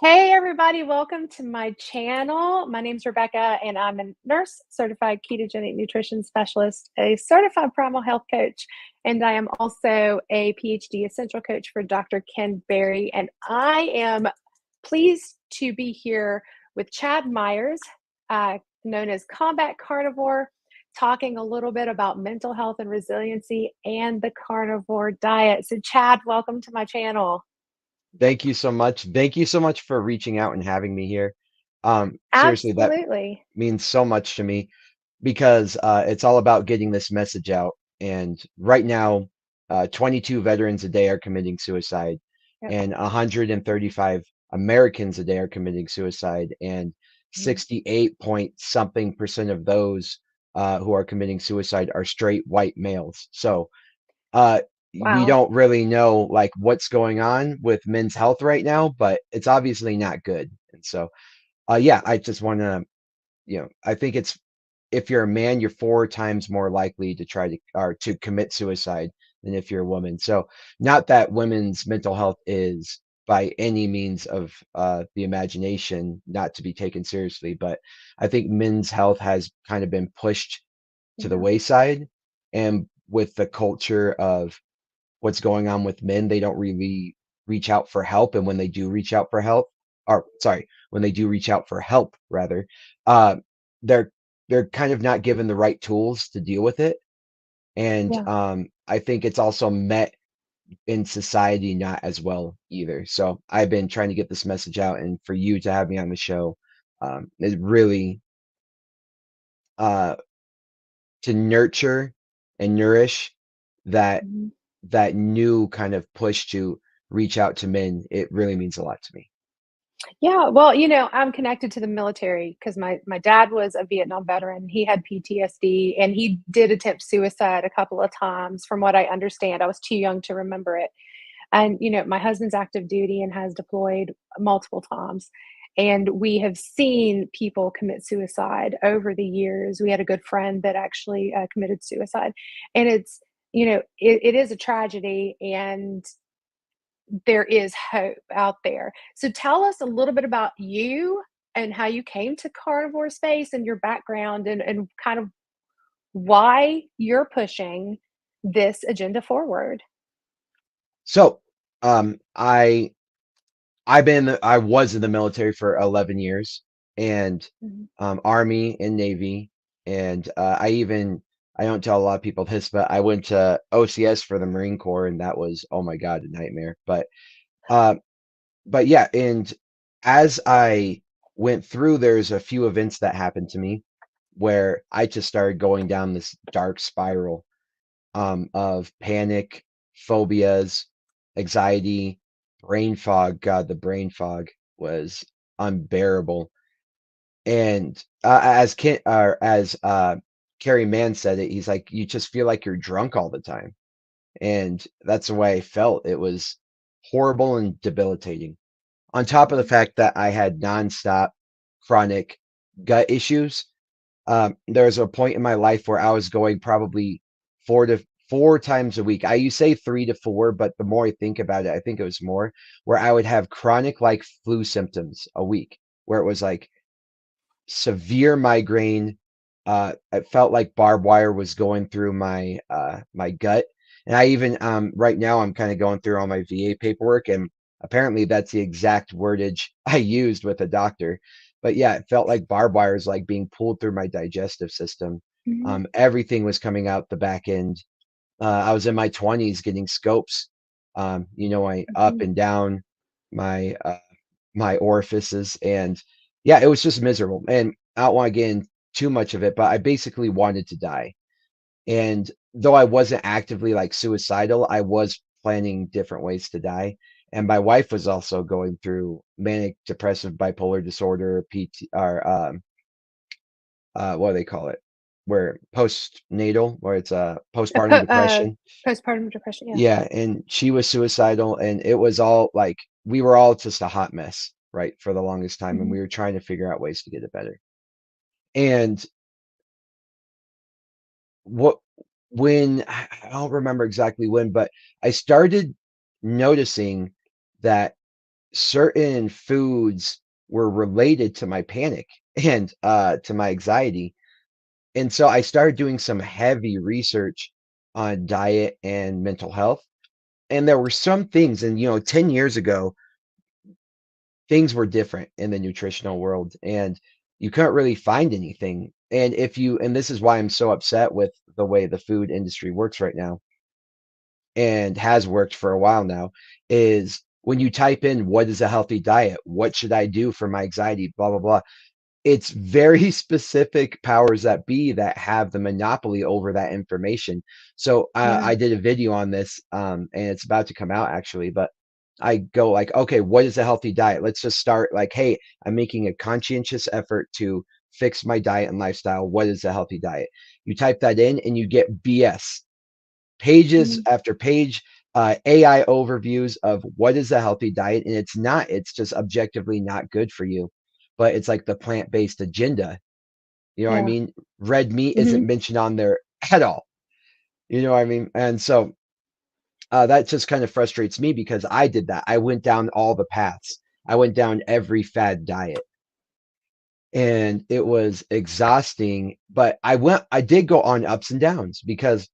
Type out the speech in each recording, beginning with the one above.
Hey everybody, welcome to my channel. My name's Rebecca and I'm a nurse, certified ketogenic nutrition specialist, a certified primal health coach, and I am also a PhD essential coach for Dr. Ken Berry. And I am pleased to be here with Chad Myers, known as Combat Carnivore, talking a little bit about mental health and resiliency and the carnivore diet. So Chad, welcome to my channel. Thank you so much. Thank you so much for reaching out and having me here. Seriously, that Absolutely. means so much to me because it's all about getting this message out. And right now, 22 veterans a day are committing suicide, Yep. and 135 Americans a day are committing suicide, and 68 point something percent of those who are committing suicide are straight white males. So uh, we Wow. don't really know like what's going on with men's health right now, but it's obviously not good. And so, yeah, I just want to, I think it's if you're a man, you're four times more likely to try to or to commit suicide than if you're a woman. So, not that women's mental health is by any means of the imagination not to be taken seriously, but I think men's health has kind of been pushed to the Yeah. wayside, and with the culture of what's going on with men, they don't really reach out for help. And when they do reach out for help, or sorry, when they do reach out for help, rather, uh, they're they're kind of not given the right tools to deal with it. And Yeah. I think it's also met in society not as well either. So I've been trying to get this message out, and for you to have me on the show, is really uh, to nurture and nourish that Mhm. that new kind of push to reach out to men. It really means a lot to me. Yeah, well, I'm connected to the military because my dad was a Vietnam veteran. He had PTSD and he did attempt suicide a couple of times, from what I understand. I was too young to remember it. And, my husband's active duty and has deployed multiple times. And we have seen people commit suicide over the years. We had a good friend that actually committed suicide. And it is a tragedy. And there is hope out there. So tell us a little bit about you and how you came to carnivore space and your background and kind of why you're pushing this agenda forward. So, I was in the military for 11 years, and Mhm. Army and Navy, and I don't tell a lot of people this, but I went to OCS for the Marine Corps, and that was, oh my God, a nightmare. Uh, but yeah, and as I went through, there's a few events that happened to me where I just started going down this dark spiral of panic, phobias, anxiety, brain fog. God, the brain fog was unbearable. And as Carrie Mann said it, he's like, you just feel like you're drunk all the time, and that's the way I felt. It was horrible and debilitating. On top of the Mhm. fact that I had nonstop chronic gut issues, there was a point in my life where I was going probably 4 times a week. You say 3 to 4, but the more I think about it, I think it was more, where I would have chronic like flu symptoms a week, where it was like severe migraine. It felt like barbed wire was going through my gut. And I even right now I'm kind of going through all my VA paperwork, and apparently that's the exact wordage I used with the doctor. But yeah, it felt like barbed wires like being pulled through my digestive system. Mhm. Everything was coming out the back end. I was in my 20s getting scopes, I up Mhm. and down my my orifices, and yeah, it was just miserable. And I don't want to get in too much of it, but I basically wanted to die. And though I wasn't actively like suicidal, I was planning different ways to die. And my wife was also going through manic depressive bipolar disorder, PT, or what do they call it? Where postnatal, where it's A postpartum depression. postpartum depression, yeah. Yeah, and she was suicidal, and it was all like we were all just a hot mess, right, for the longest time, and Mhm. we were trying to figure out ways to get it better. And what when I don't remember exactly when, but I started noticing that certain foods were related to my panic and to my anxiety. And so I started doing some heavy research on diet and mental health. And there were some things, and 10 years ago, things were different in the nutritional world, and you couldn't really find anything. And this is why I'm so upset with the way the food industry works right now, and has worked for a while now, is when you type in what is a healthy diet, what should I do for my anxiety, blah blah blah, it's very specific powers that be that have the monopoly over that information. So Yeah. I did a video on this, and it's about to come out actually. But I go like, okay, what is a healthy diet? Let's just start like, hey, I'm making a conscientious effort to fix my diet and lifestyle. What is a healthy diet? You type that in, and you get BS, pages Mhm. after page, AI overviews of what is a healthy diet, and it's not. It's just objectively not good for you. But it's like the plant-based agenda. You know what I Yeah. mean? Red meat isn't Mhm. mentioned on there at all. You know what I mean? And so that just kind of frustrates me because I did that. I went down all the paths. I went down every fad diet, and it was exhausting. But I did go on ups and downs because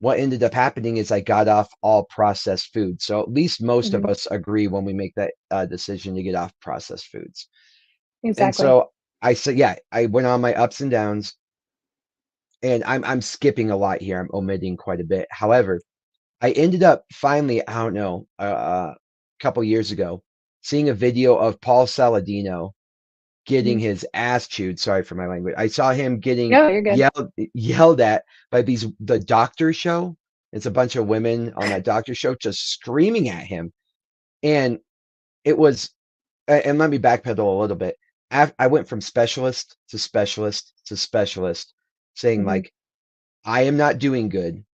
what ended up happening is I got off all processed food. So at least most of Mhm. us agree when we make that decision to get off processed foods. And Exactly. so I said, yeah, I went on my ups and downs, and I'm skipping a lot here. I'm omitting quite a bit. However, I ended up finally, I don't know, a couple years ago, seeing a video of Paul Saladino getting Mhm. his ass chewed. Sorry for my language. I saw him getting No, you're good. yelled at by the doctor show. It's a bunch of women on that doctor show just screaming at him. And it was, and let me backpedal a little bit. I went from specialist to specialist to specialist, saying Mhm. like, I am not doing good.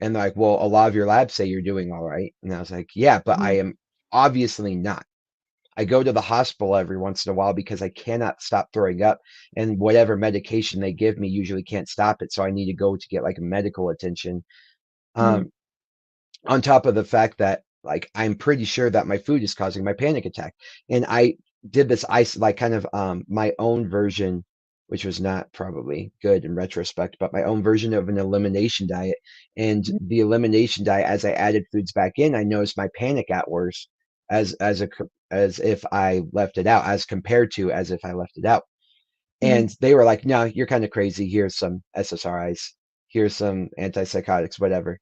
And they're like, well, a lot of your labs say you're doing all right. And I was like, yeah, but I Mhm. am obviously not. I go to the hospital every once in a while because I cannot stop throwing up, and whatever medication they give me usually can't stop it. So I need to go to get like medical attention. Mhm. Um, on top of the fact that like I'm pretty sure that my food is causing my panic attack. And I did this ice like kind of my own version, which was not probably good in retrospect, but my own version of an elimination diet. And Mhm. the elimination diet, as I added foods back in, I noticed my panic got worse as if I left it out, as compared to as if I left it out. Mhm. And they were like, no, you're kind of crazy. Here's some SSRIs. Here's some antipsychotics, whatever.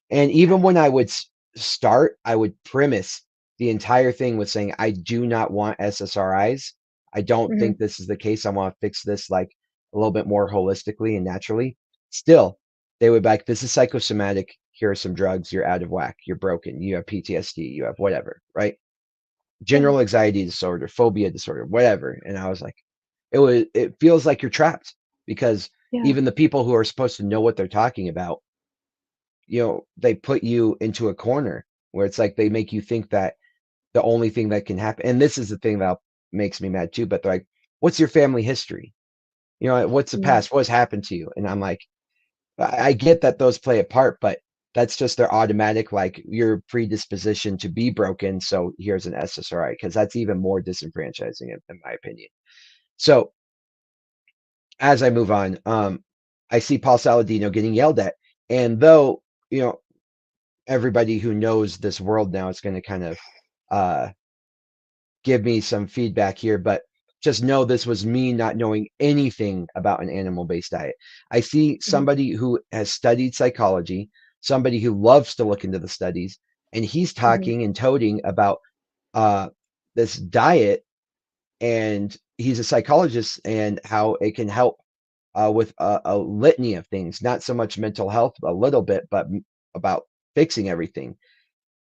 And even when I would start, I would premise the entire thing with saying, I do not want SSRIs. I don't Mhm. think this is the case. I want to fix this like a little bit more holistically and naturally. Still, they would be like, this is psychosomatic. Here are some drugs. You're out of whack. You're broken. You have PTSD. You have whatever, right? Yeah. General anxiety disorder, phobia disorder, whatever. And I was like, it feels like you're trapped because Yeah. even the people who are supposed to know what they're talking about, they put you into a corner where it's like they make you think that the only thing that can happen, and this is the thing that makes me mad too, but they're like, what's your family history? What's the Mhm. past? What's happened to you? And I'm like, I get that those play a part, but that's just their automatic, like your predisposition to be broken. So here's an SSRI, because that's even more disenfranchising in my opinion. So as I move on, I see Paul Saladino getting yelled at. And though, you know, everybody who knows this world now is going to kind of uh, give me some feedback here, but just know this was me not knowing anything about an animal based diet. I see Mhm. somebody who has studied psychology, somebody who loves to look into the studies, and he's Mhm. talking and toting about uh, this diet, and he's a psychologist and how it can help with a litany of things, not so much mental health, a little bit, but about fixing everything.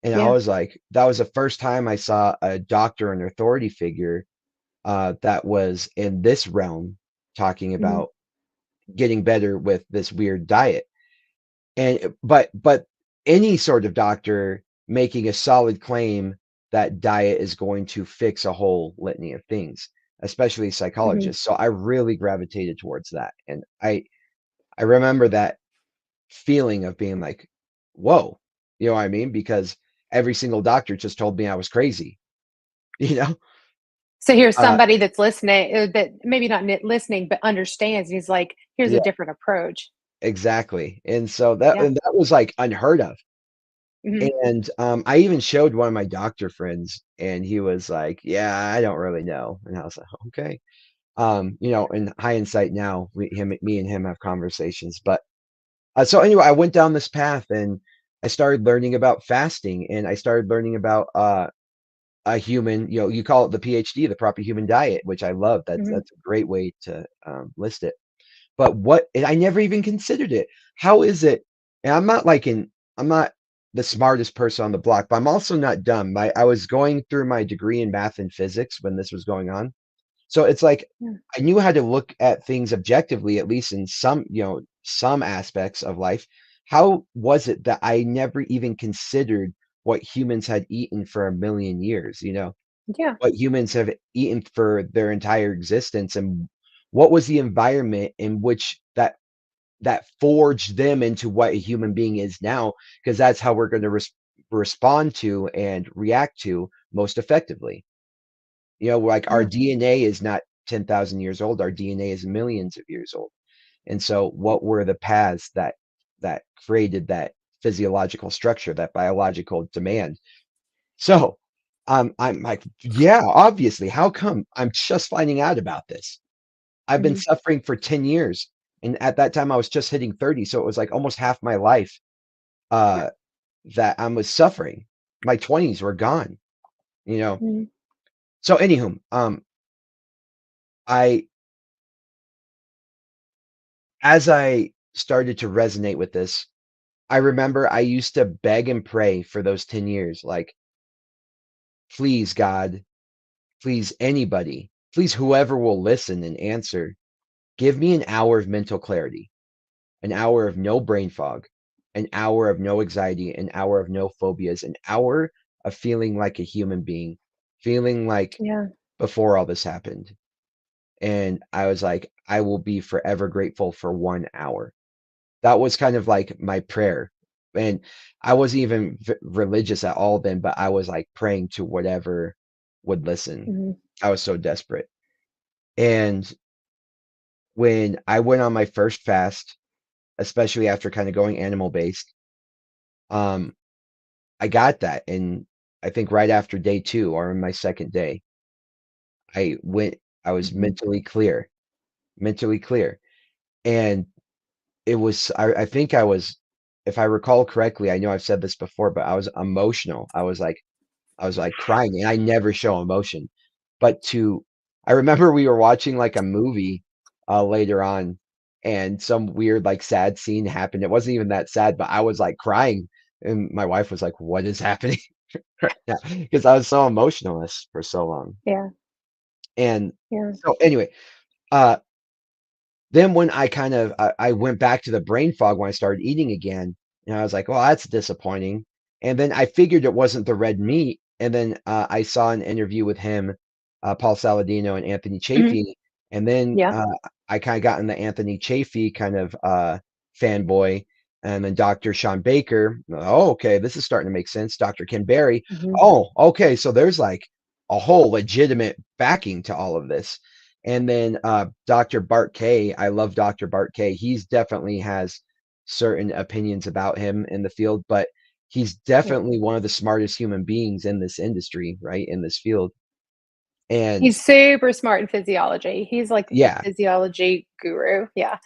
And I Yeah. was like, that was the first time I saw a doctor and authority figure that was in this realm talking Mhm. about getting better with this weird diet. But any sort of doctor making a solid claim that diet is going to fix a whole litany of things, especially Mhm. psychologists. So I really gravitated towards that. And I remember that feeling of being like, whoa, you know what I mean? Because every single doctor just told me I was crazy. you know? So here's Uh, somebody that's listening, that maybe not listening, but understands. He's like, here's a yeah, different approach. exactly. And so that Yeah. and that was like unheard of. Hmm. And I even showed one of my doctor friends, and he was like, "Yeah, I don't really know." And I was like, "Okay." In hindsight now, me and him have conversations. But so anyway, I went down this path, and I started learning about fasting, and I started learning about a human, you call it the PhD, the proper human diet, which I love. Hmm. That's a great way to list it. But what and I never even considered it. How is it? And I'm not the smartest person on the block, but I'm also not dumb. I was going through my degree in math and physics when this was going on. So it's like Yeah. I knew how to look at things objectively, at least in some aspects of life. How was it that I never even considered what humans had eaten for a million years, Yeah. what humans have eaten for their entire existence, and what was the environment in which that forged them into what a human being is now, because that's how we're going to respond to and react to most effectively. Like our Yeah. DNA is not 10,000 years old, our DNA is millions of years old. And so what were the paths that created that physiological structure, that biological demand? So I'm like, yeah, obviously, how come I'm just finding out about this? I've been Hmm. suffering for 10 years. And at that time I was just hitting 30. So it was like almost half my life Yeah. uh that I was suffering. My 20s were gone, you know. Hmm. So anywho, I as I started to resonate with this, I remember I used to beg and pray for those 10 years, like, please God, please anybody, please whoever will listen and answer, give me an hour of mental clarity, an hour of no brain fog, an hour of no anxiety, an hour of no phobias, an hour of feeling like a human being, feeling like Yeah. before all this happened. And I was like, I will be forever grateful for 1 hour. That was kind of like my prayer. And I wasn't even religious at all then, but I was like praying to whatever would listen. Hmm. I was so desperate. And when I went on my first fast, especially after kind of going animal based, um, I got that. And I think right after day two or in my second day, I went, I was Hmm. mentally clear. And I think I was, if I recall correctly, I know I've said this before, but I was emotional. I was like crying, and I never show emotion. But I remember we were watching like a movie later on, and some weird like sad scene happened. It wasn't even that sad, but I was like crying, and my wife was like, "What is happening right now?" Because I was so emotionless for so long. Yeah. And Yeah. so anyway, uh, then when I went back to the brain fog when I started eating again, and I was like, "Well, that's disappointing." And then I figured it wasn't the red meat, and then I saw an interview with him, Paul Saladino and Anthony Hmm. Chafee, and then Yeah. I kind of got in the Anthony Chafee kind of fanboy, and then Dr. Sean Baker. Oh, okay, this is starting to make sense. Dr. Ken Berry. Hmm. Oh, okay, so there's like a whole legitimate backing to all of this. And then Dr. Bart K, I love Dr. Bart K. He's definitely has certain opinions about him in the field, but he's Yeah. definitely one of the smartest human beings in this industry, right? In this field. And He's super smart in physiology. He's like the yeah, physiology guru. Yeah.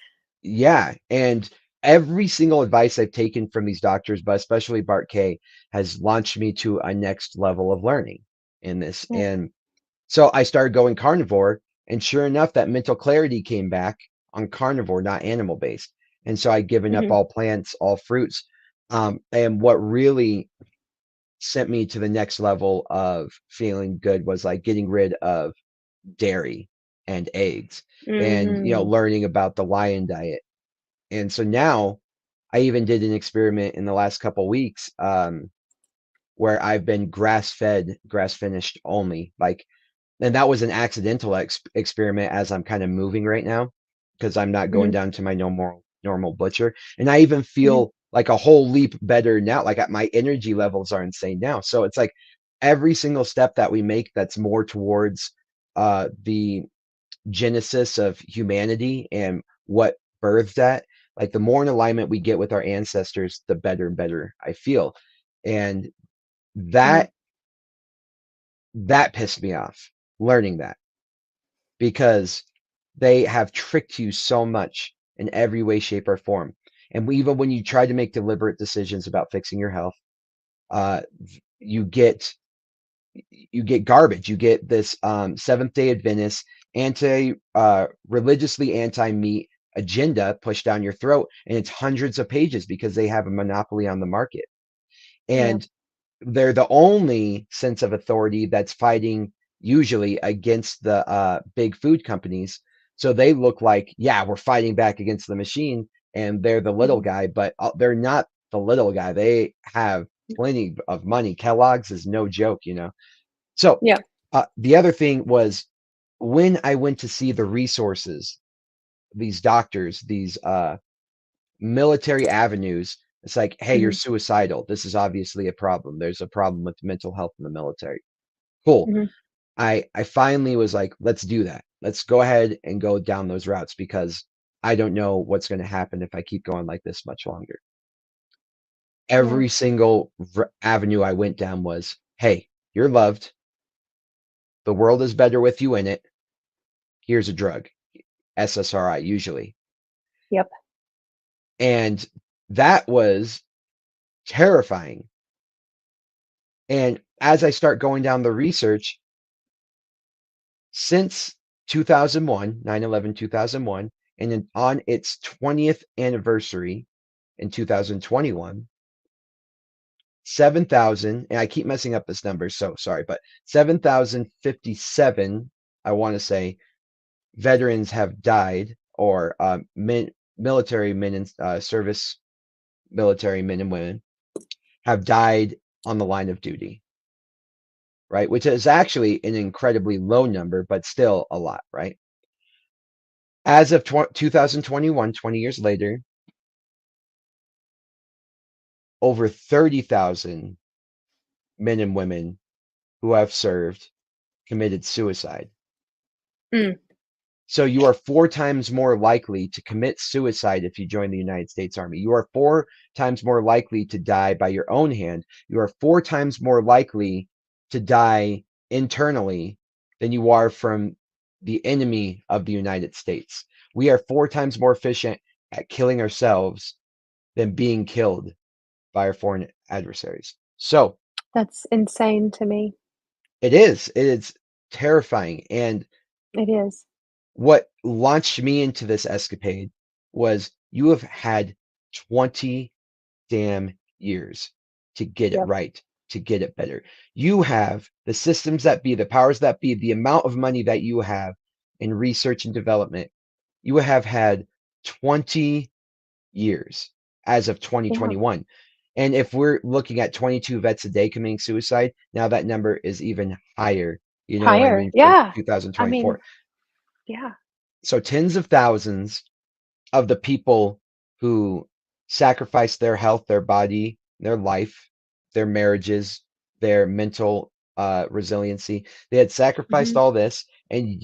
yeah. And every single advice I've taken from these doctors, but especially Bart K, has launched me to a next level of learning in this. Yeah. And so I started going carnivore, and sure enough, that mental clarity came back on carnivore, not animal based. And so I'd given up Hmm. all plants, all fruits. And what really sent me to the next level of feeling good was like getting rid of dairy and eggs, and Hmm. learning about the lion diet. And so now I even did an experiment in the last couple weeks, where I've been grass fed, grass finished only. Like, and that was an accidental experiment as I'm kind of moving right now, because I'm not going Hmm. down to my normal butcher. And I even Hmm. feel like a whole leap better now. Like my energy levels are insane now. So it's like every single step that we make that's more towards the genesis of humanity and what birthed that, like the more in alignment we get with our ancestors, the better and better I feel. And Mhm. that that pissed me off learning that, because they have tricked you so much in every way, shape, or form. And even when you try to make deliberate decisions about fixing your health, uh, you get you get garbage. You get this Seventh Day Adventist religiously anti meat agenda pushed down your throat, and it's hundreds of pages because they have a monopoly on the market. Yeah. And they're the only sense of authority that's fighting usually against the big food companies. So they look like, yeah, we're fighting back against the machine, and they're the little Mhm. guy, but they're not the little guy. They have plenty of money. Kellogg's is no joke, you know. So Yeah. the other thing was when I went to see the resources, these doctors, these military avenues, it's like, hey, you're Mhm. suicidal. This is obviously a problem. There's a problem with mental health in the military. Cool. Mhm. I finally was like, let's do that. Let's go ahead and go down those routes because I don't know what's going to happen if I keep going like this much longer. Yeah. Every single avenue I went down was, hey, you're loved. The world is better with you in it. Here's a drug, SSRI usually. Yep. And that was terrifying. And as I start going down the research, since 2001, 9/11, 2001, and then on its 20th anniversary in 2021, 7,000, and I keep messing up this number, so sorry, but 7,057, I want to say, veterans have died, or military men in service, military men and women have died on the line of duty, right? Which is actually an incredibly low number, but still a lot, right? As of 2021, 20 years later, over 30,000 men and women who have served committed suicide. Mm. So you are four times more likely to commit suicide if you join the United States Army. You are four times more likely to die by your own hand. You are four times more likely to die internally than you are from the enemy of the United States. We are four times more efficient at killing ourselves than being killed by our foreign adversaries. So That's insane to me. it is terrifying. And It is. what launched me into this escapade was you have had 20 damn years to get it Yep. right, to get it better. You have the systems that be, the powers that be, the amount of money that you have in research and development. You have had 20 years as of Yeah. 2021. And if we're looking at 22 vets a day committing suicide, now that number is even higher. You know what I Higher. mean? For Yeah. I 2024. mean, yeah. So tens of thousands of the people who sacrificed their health, their body, their life, their marriages, their mental resiliency. They had sacrificed Mhm. all this, and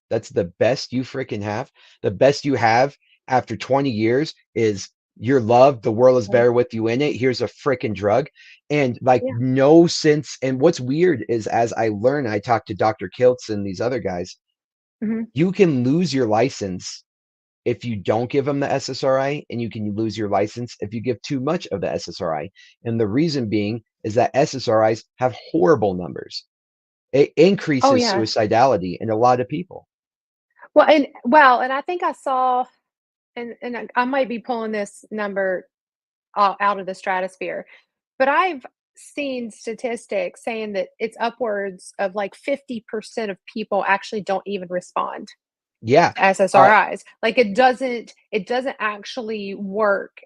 that's the best you freaking have. The best you have after 20 years is your love. The world is Right. better with you in it. Here's a freaking drug. And like, Yeah. no sense. And what's weird is as I learn, I talk to Dr. Kiltz and these other guys, Mhm. you can lose your license if you don't give them the SSRI, and you can lose your license if you give too much of the SSRI. And the reason being is that SSRIs have horrible numbers. It Oh, increases yeah. suicidality in a lot of people. And I think I saw, and I might be pulling this number out of the stratosphere, but I've seen statistics saying that it's upwards of like 50% of people actually don't even respond Yeah. to Uh, SSRIs. Like it doesn't actually work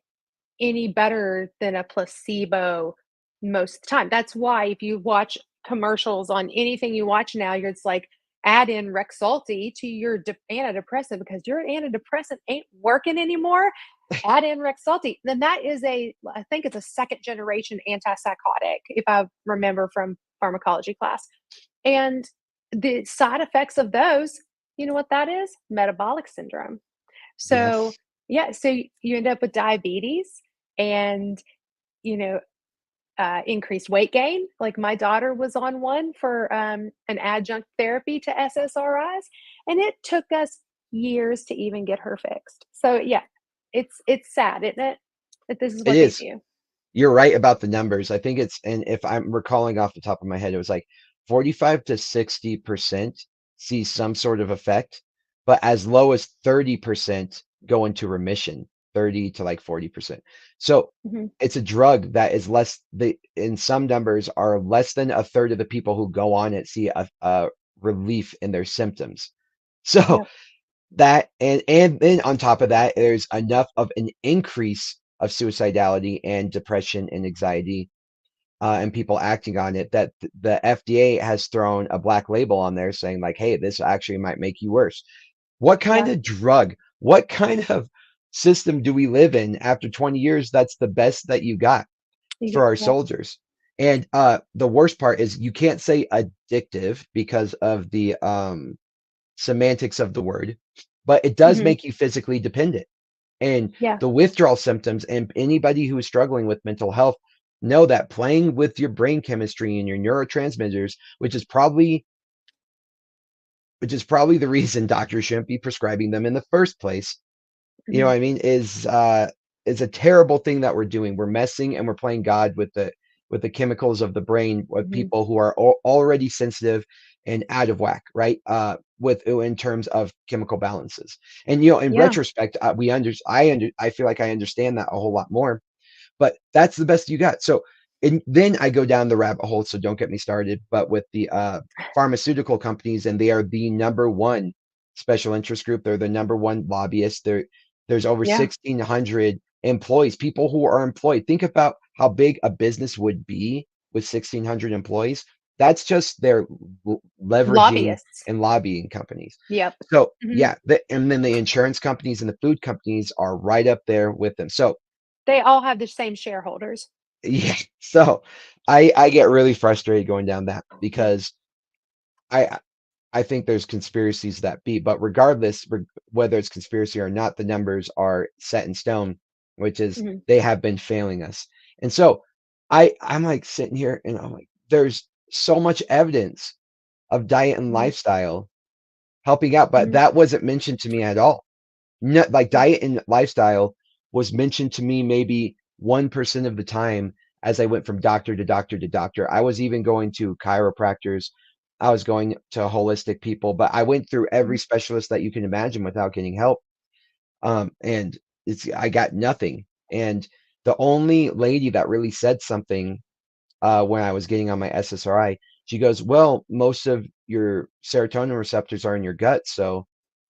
any better than a placebo most of the time. That's why if you watch commercials on anything you watch now, it's like add in Rexulti to your antidepressant because your antidepressant ain't working anymore. Add in Rexulti. Then that is I think it's a second generation antipsychotic, if I remember from pharmacology class. And the side effects of those, you know what that is? Metabolic syndrome. So, Yes. yeah, so you end up with diabetes and, you know, increased weight gain. Like my daughter was on one for an adjunct therapy to SSRIs, and it took us years to even get her fixed. So yeah, it's sad, isn't it? That this is It what they is. do. You're right about the numbers. I think it's, and if I'm recalling off the top of my head, it was like 45 to 60% see some sort of effect, but as low as 30% go into remission, 30 to like 40%. So Hmm. it's a drug that is less, in some numbers are less than a third of the people who go on it see a relief in their symptoms. So Yep. that, and then on top of that, there's enough of an increase of suicidality and depression and anxiety, and people acting on it, that the FDA has thrown a black label on there saying like, hey, this actually might make you worse. What kind Yeah. of drug, what kind of system do we live in after 20 years that's the best that you got for our Yeah. soldiers? And the worst part is you can't say addictive because of the semantics of the word, but it does Hmm. make you physically dependent. And Yeah. the withdrawal symptoms, and anybody who is struggling with mental health know that playing with your brain chemistry and your neurotransmitters, which is probably the reason doctors shouldn't be prescribing them in the first place, you know Hmm. what I mean, is a terrible thing that we're doing. We're messing and we're playing God with the chemicals of the brain with Hmm. people who are already sensitive and out of whack, right? With in terms of chemical balances. And in Yeah. retrospect, I feel like I understand that a whole lot more, but that's the best you got. So, and then I go down the rabbit hole, so don't get me started, but with the pharmaceutical companies, and they are the number one special interest group. They're the number one lobbyist. There's over Yeah. 1,600 employees, people who are employed. Think about how big a business would be with 1,600 employees. That's just their leveraging Lobbyists. and lobbying companies. Yep. So Hmm. yeah, and then the insurance companies and the food companies are right up there with them. So They all have the same shareholders. yeah, so I get really frustrated going down that because I I think there's conspiracies that be, but regardless, whether it's conspiracy or not, the numbers are set in stone, which is Hmm. they have been failing us. And so I'm like sitting here and I'm like, there's so much evidence of diet and Hmm. lifestyle helping out, but Hmm. that wasn't mentioned to me at all. No, like Yeah. diet and lifestyle was mentioned to me maybe 1% of the time as I went from doctor to doctor to doctor. I was even going to chiropractors. I was going to holistic people, but I went through every Mhm. specialist that you can imagine without getting help. And I got nothing. And the only lady that really said something when I was getting on my SSRI, she goes, "Well, most of your serotonin receptors are in your gut, so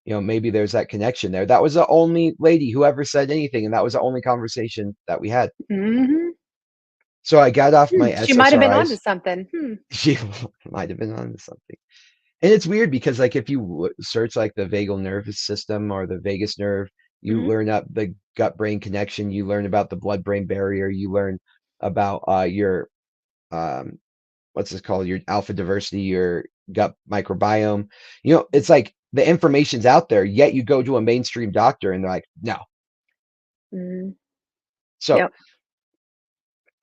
maybe there's that connection there." That was the only lady who ever said anything, and that was the only conversation that we had. Mhm. So I got off my She might have been onto SSRIs. something. Hmm. She might have been on something. And it's weird because like if you search like the vagal nervous system or the vagus nerve, you Mhm. learn up the gut brain connection, you learn about the blood brain barrier, you learn about your um what's this called? Your alpha diversity, your gut microbiome. It's like the information's out there, yet you go to a mainstream doctor and they're like, no. Mhm. So Yep.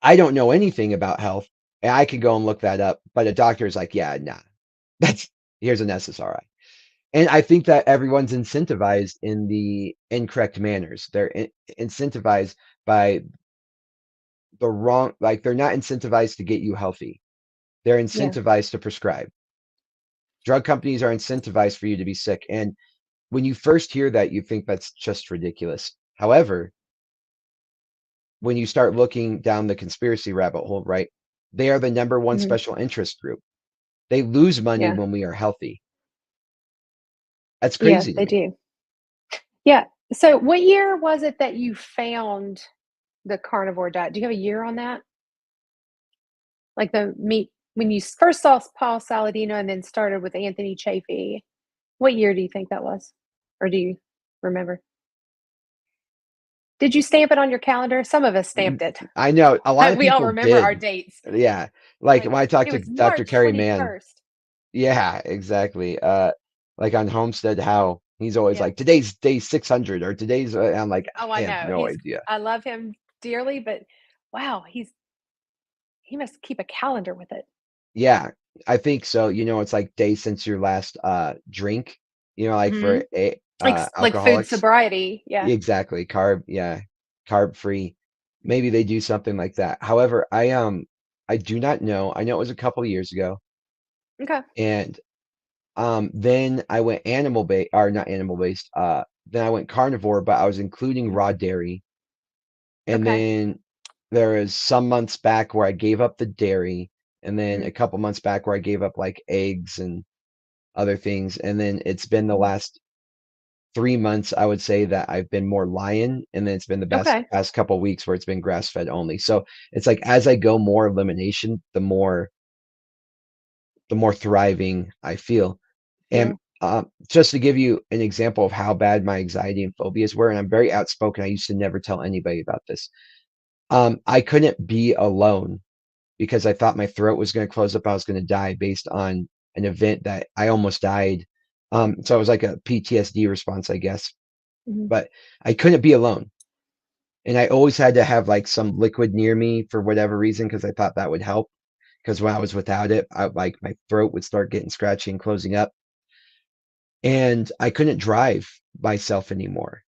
I don't know anything about health, and I could go and look that up, but a doctor's like, yeah, nah, that's here's an SSRI. And I think that everyone's incentivized in the incorrect manners. They're incentivized by the wrong, like they're not incentivized to get you healthy. They're Yeah. incentivized to prescribe. Drug companies are incentivized for you to be sick. And when you first hear that, you think that's just ridiculous. However, when you start looking down the conspiracy rabbit hole, right, they are the number one Mhm. special interest group. They lose money Yeah. when we are healthy. That's Yeah, crazy to they me. do. Yeah. So what year was it that you found the carnivore diet? Do you have a year on that? Like the meat? when you first saw Paul Saladino and then started with Anthony Chafee. What year do you think that was? Or do you remember? Did you stamp it on your calendar? Some of us stamped it. I know a lot of We all people remember our did. dates. Yeah. Like Like when I talked it to was Dr. March Kerry Mann, 21st. yeah, exactly. Like on Homestead How, he's always Yeah. like, today's day 600 or today's, I'm like, Oh, I I have know. no He's idea. I love him dearly, but wow, he must keep a calendar with it. Yeah, I think so. It's like day since your last drink, like Hmm. for a Like food alcoholics. sobriety. Yeah. Exactly. Yeah, carb free. Maybe they do something like that. However, I do not know. I know it was a couple years ago, Okay. and then I went animal based or not animal based. Then I went carnivore, but I was including raw dairy. And Okay. then there is some months back where I gave up the dairy, and then Mm-hmm. a couple months back where I gave up like eggs and other things. And then it's been the last 3 months, I would say that I've been more lion, and then it's been the best Okay. past couple weeks where it's been grass fed only. So it's like as I go more elimination, the more thriving I feel. And Feel. just to give you an example of how bad my anxiety and phobias were, and I'm very outspoken. I used to never tell anybody about this. I couldn't be alone because I thought my throat was going to close up. I was going to die based on an event that I almost died. So it was like a PTSD response, I guess. Mhm. But I couldn't be alone. And I always had to have like some liquid near me for whatever reason because I thought that would help. Because when I was without it, like my throat would start getting scratchy and closing up. And I couldn't drive myself anymore.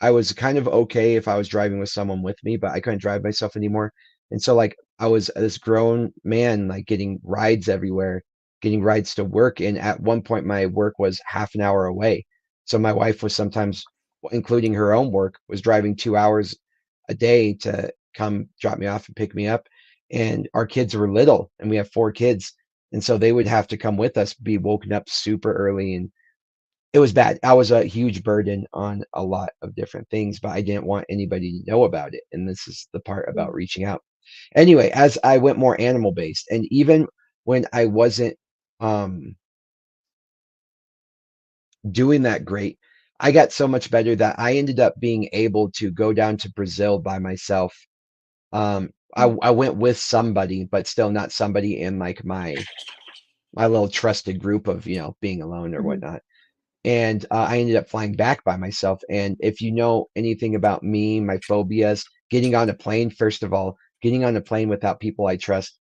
I was kind of okay if I was driving with someone with me, but I couldn't drive myself anymore. And so like I was this grown man, like getting rides everywhere, getting rides to work. And at one point my work was half an hour away. So my wife was sometimes, including her own work, was driving 2 hours a day to come drop me off and pick me up. And our kids were little and we have 4 kids. And so they would have to come with us, be woken up super early, and it was bad. I was a huge burden on a lot of different things, but I didn't want anybody to know about it. And this is the part about Mm. reaching out. Anyway, as I went more animal based, and even when I wasn't um, doing that great, I got so much better that I ended up being able to go down to Brazil by myself. Mm. I went with somebody, but still not somebody in like my little trusted group of being alone or Mhm. whatnot. And I ended up flying back by myself. And if you know anything about me, my phobias, getting on a plane, first of all, getting on a plane without people I trust,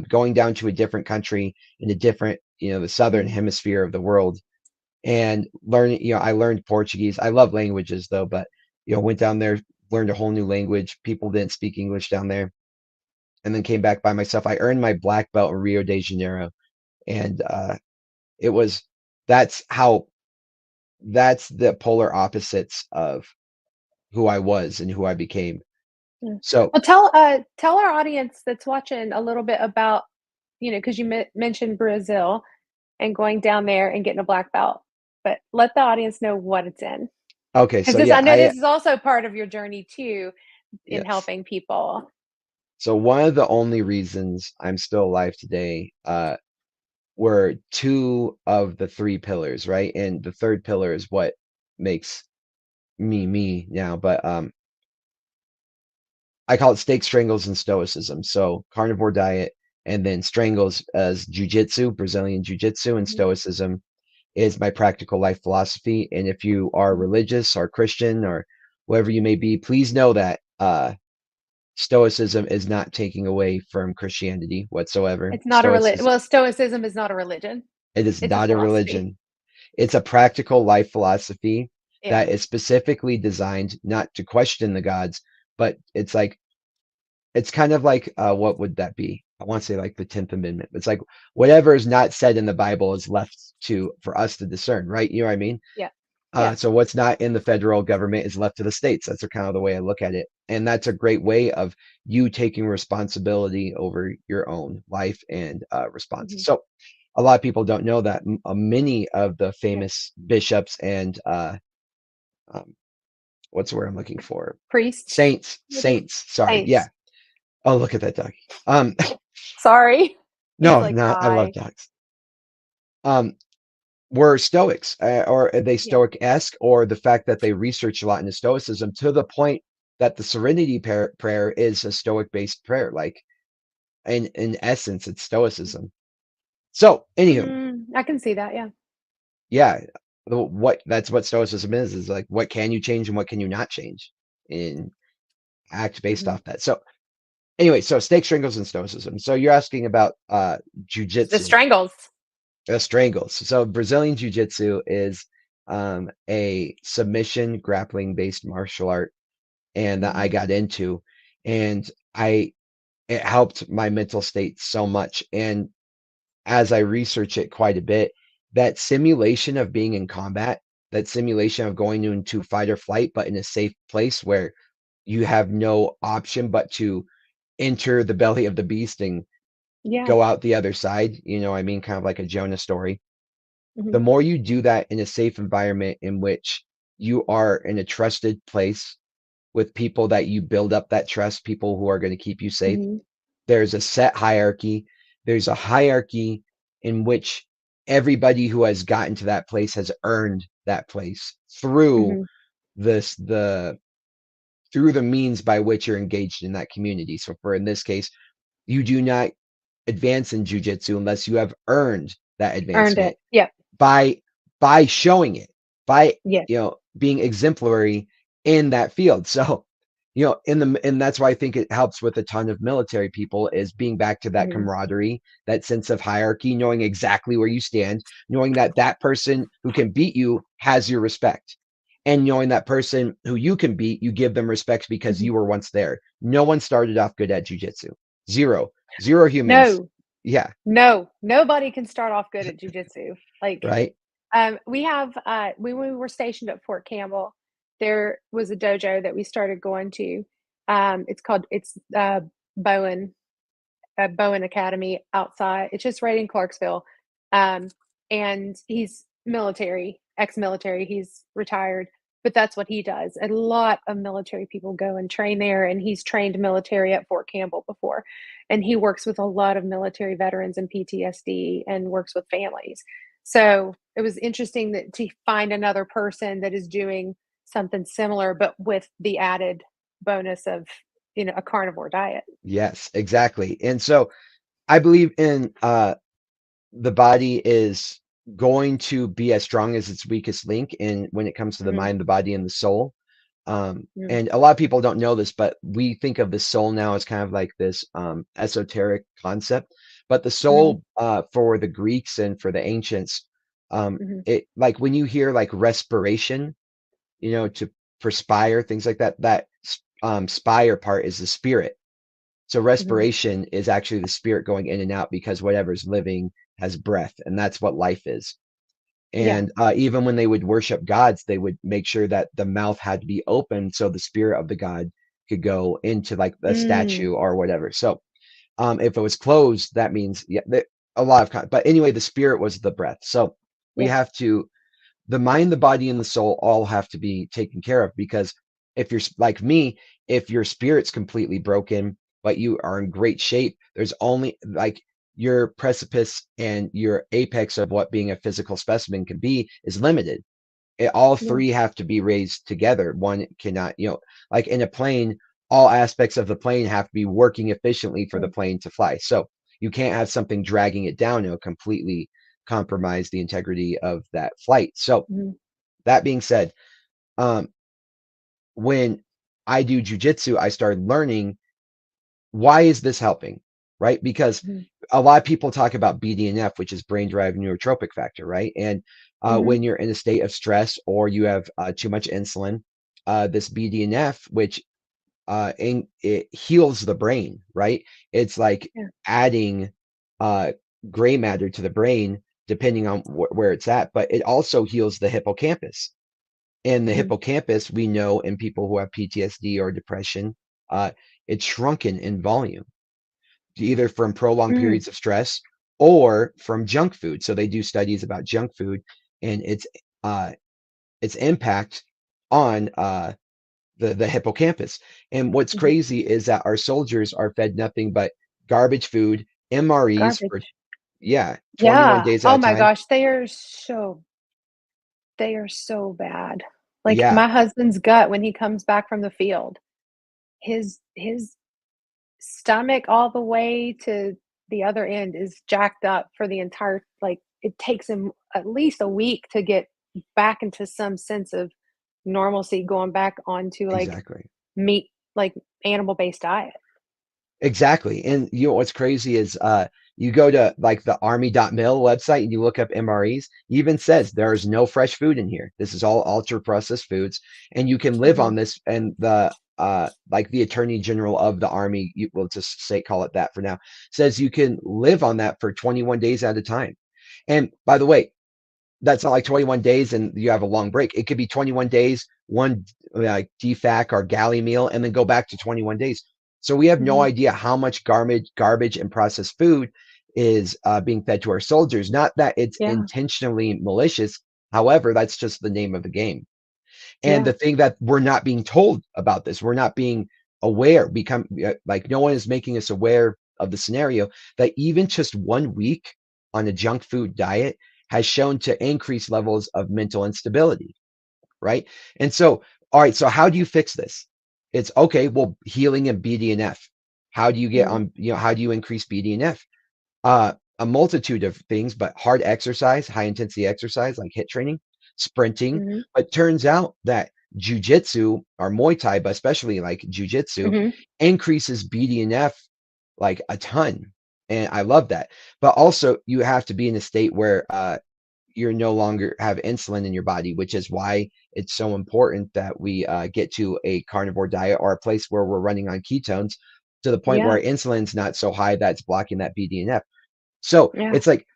going down to a different country in a different, the southern Mhm. hemisphere of the world, and learning, I learned Portuguese. I love languages though, but went down there, learned a whole new language. People didn't speak English down there, and then came back by myself. I earned my black belt in Rio de Janeiro, and it was that's how that's the polar opposites of who I was and who I became. Yeah. So, Well, tell our audience that's watching a little bit about, because you mentioned Brazil and going down there and getting a black belt, but let the audience know what it's in. okay, Because so this, yeah, I know this is also part of your journey too, in yes. helping people. So one of the only reasons I'm still alive today were two of the three pillars, right? And the third pillar is what makes me me now. But I call it steak strangles and stoicism. So carnivore diet, and then strangles as jujitsu, Brazilian jiu-jitsu, and Mhm. stoicism is my practical life philosophy. And if you are Mhm. religious or Christian or whatever you may be, please know that Stoicism is not taking away from Christianity whatsoever. It's not a religion. Stoicism, Well, Stoicism is not a religion. it is It's a not a philosophy. religion. It's a practical life philosophy Yeah. that is specifically designed not to question the gods, but it's kind of like what would that be? I want to say like the 10th Amendment. It's like whatever is not said in the Bible is left to for us to discern, right? You know what I mean? Yeah. Yeah. So what's not in the federal government is left to the states. That's kind of the way I look at it. And that's a great way of you taking responsibility over your own life and responses. Mhm. So a lot of people don't know that many of the Yeah. famous bishops and um, what's the word I'm looking for? Priests, Saints, maybe? sorry. Yeah. Saints. Oh, look at that doggy. Um, Sorry. He's No, like, no, I love "Hi." dogs. Um, were Stoics, or are they Yeah. Stoic-esque, or the fact that they research a lot into Stoicism to the point that the Serenity prayer is a Stoic-based prayer. Like in essence, it's Stoicism. So, anywho, I can see that, yeah. yeah, what that's what Stoicism is like what can you change and what can you not change, and act based Mhm. off that. So, anyway, so stake strangles and Stoicism. So you're asking about The jujitsu. strangles. Strangles. So Brazilian Jiu-Jitsu is a submission grappling based martial art, and that I Mhm, got into, and I it helped my mental state so much. And as I research it quite a bit, that simulation of being in combat, that simulation of going into fight or flight, but in a safe place where you have no option but to enter the belly of the beast and yeah, go out the other side. You know, what I mean, kind of like a Jonah story. The mhm, more you do that in a safe environment in which you are in a trusted place with people that you build up that trust, people who are going to keep you safe, mhm, there's a set hierarchy. There's a hierarchy in which everybody who has gotten to that place has earned that place through mhm, this the through the means by which you're engaged in that community. So for in this case, you do not advance in jujitsu unless you have earned that earned it. advancement Yep, by showing it, by yes, being exemplary in that field. So, and that's why I think it helps with a ton of military people is being back to that mhm, camaraderie, that sense of hierarchy, knowing exactly where you stand, knowing that that person who can beat you has your respect. And knowing that person who you can beat, you give them respect because mhm. you were once there. No one started off good at jujitsu. Zero. Zero humans. No, Yeah. no, nobody can start off good at jujitsu. Like, Right. we have, when we were stationed at Fort Campbell, there was a dojo that we started going to. It's Bowen Bowen Academy outside. It's just right in Clarksville. Um, and he's military, ex-military. He's retired, but that's what he does. A lot of military people go and train there, and he's trained military at Fort Campbell before. And he works with a lot of military veterans and PTSD and works with families. So it was interesting that to find another person that is doing something similar, but with the added bonus of, a carnivore diet. Yes, exactly. And so I believe in the body is going to be as strong as its weakest link in when it comes to the Mhm, mind, the body, and the soul. mhm, And a lot of people don't know this, but we think of the soul now as kind of like this esoteric concept. But the mhm. soul, for the Greeks and for the ancients, Mhm, it like when you hear like respiration, to perspire, things like that, that spire part is the spirit. So mhm. respiration is actually the spirit going in and out because whatever's living has breath, and that's what life is. Yeah. And even when they would worship gods, they would make sure that the mouth had to be open so the spirit of the god could go into like a Mm, statue or whatever. So if it was closed, that means yeah, a lot of but anyway, the spirit was the breath. So we yeah. have to the mind, the body, and the soul all have to be taken care of because if you're like me, if your spirit's completely broken, but you are in great shape, there's only like your precipice and your apex of what being a physical specimen can be is limited. All Yeah. three have to be raised together. One cannot, like in a plane, all aspects of the plane have to be working efficiently for the Mm, plane to fly. So you can't have something dragging it down. It'll completely compromise the integrity of that flight. So mhm, that being said, um, when I do jujitsu, I started learning why is this helping, right? Because mhm, a lot of people talk about BDNF, which is brain derived neurotropic factor, right? And mhm, when you're in a state of stress or you have too much insulin, this BDNF, which it heals the brain, right? It's like yeah. adding uh, gray matter to the brain, depending on where it's at, but it also heals the hippocampus. And the Mhm, hippocampus, we know in people who have PTSD or depression, uh, it's shrunken in volume, either from prolonged mm, periods of stress or from junk food. So they do studies about junk food and uh, its impact on the hippocampus. And what's mhm, crazy is that our soldiers are fed nothing but garbage food MREs for, Garbage. yeah, 21 Yeah. days at Oh a my time. gosh, they are so bad. Like, Yeah, my husband's gut when he comes back from the field, his stomach all the way to the other end is jacked up for the entire like, it takes him at least a week to get back into some sense of normalcy, going back onto, like, exactly. meat like, animal-based diet. Exactly. And you know what's crazy is you go to like the army.mil website and you look up MREs, even says there is no fresh food in here. This is all ultra processed foods, and you can live on Mhm, this. And the like the attorney general of the army, you will just say call it that for now, says you can live on that for 21 days at a time. And by the way, that's not like 21 days and you have a long break. It could be 21 days, one like DFAC or galley meal, and then go back to 21 days. So we have no mhm. idea how much garbage and processed food is being fed to our soldiers. Not that it's Yeah, intentionally malicious. However, that's just the name of the game. And yeah, the thing that we're not being told about this, we're not being aware, become like no one is making us aware of the scenario that even just 1 week on a junk food diet has shown to increase levels of mental instability, right? And so, all right, so how do you fix this? It's okay, well, healing and BDNF. How do you get mhm, on, how do you increase BDNF? A multitude of things, but hard exercise, high intensity exercise like hit training, sprinting. mhm, But turns out that jujitsu or Muay Thai, but especially like jujitsu, mhm. increases BDNF like a ton. And I love that. But also, you have to be in a state where you're no longer have insulin in your body, which is why it's so important that we get to a carnivore diet or a place where we're running on ketones to the point where Yeah, our insulin's not so high that it's blocking that BDNF. So yeah. it's like,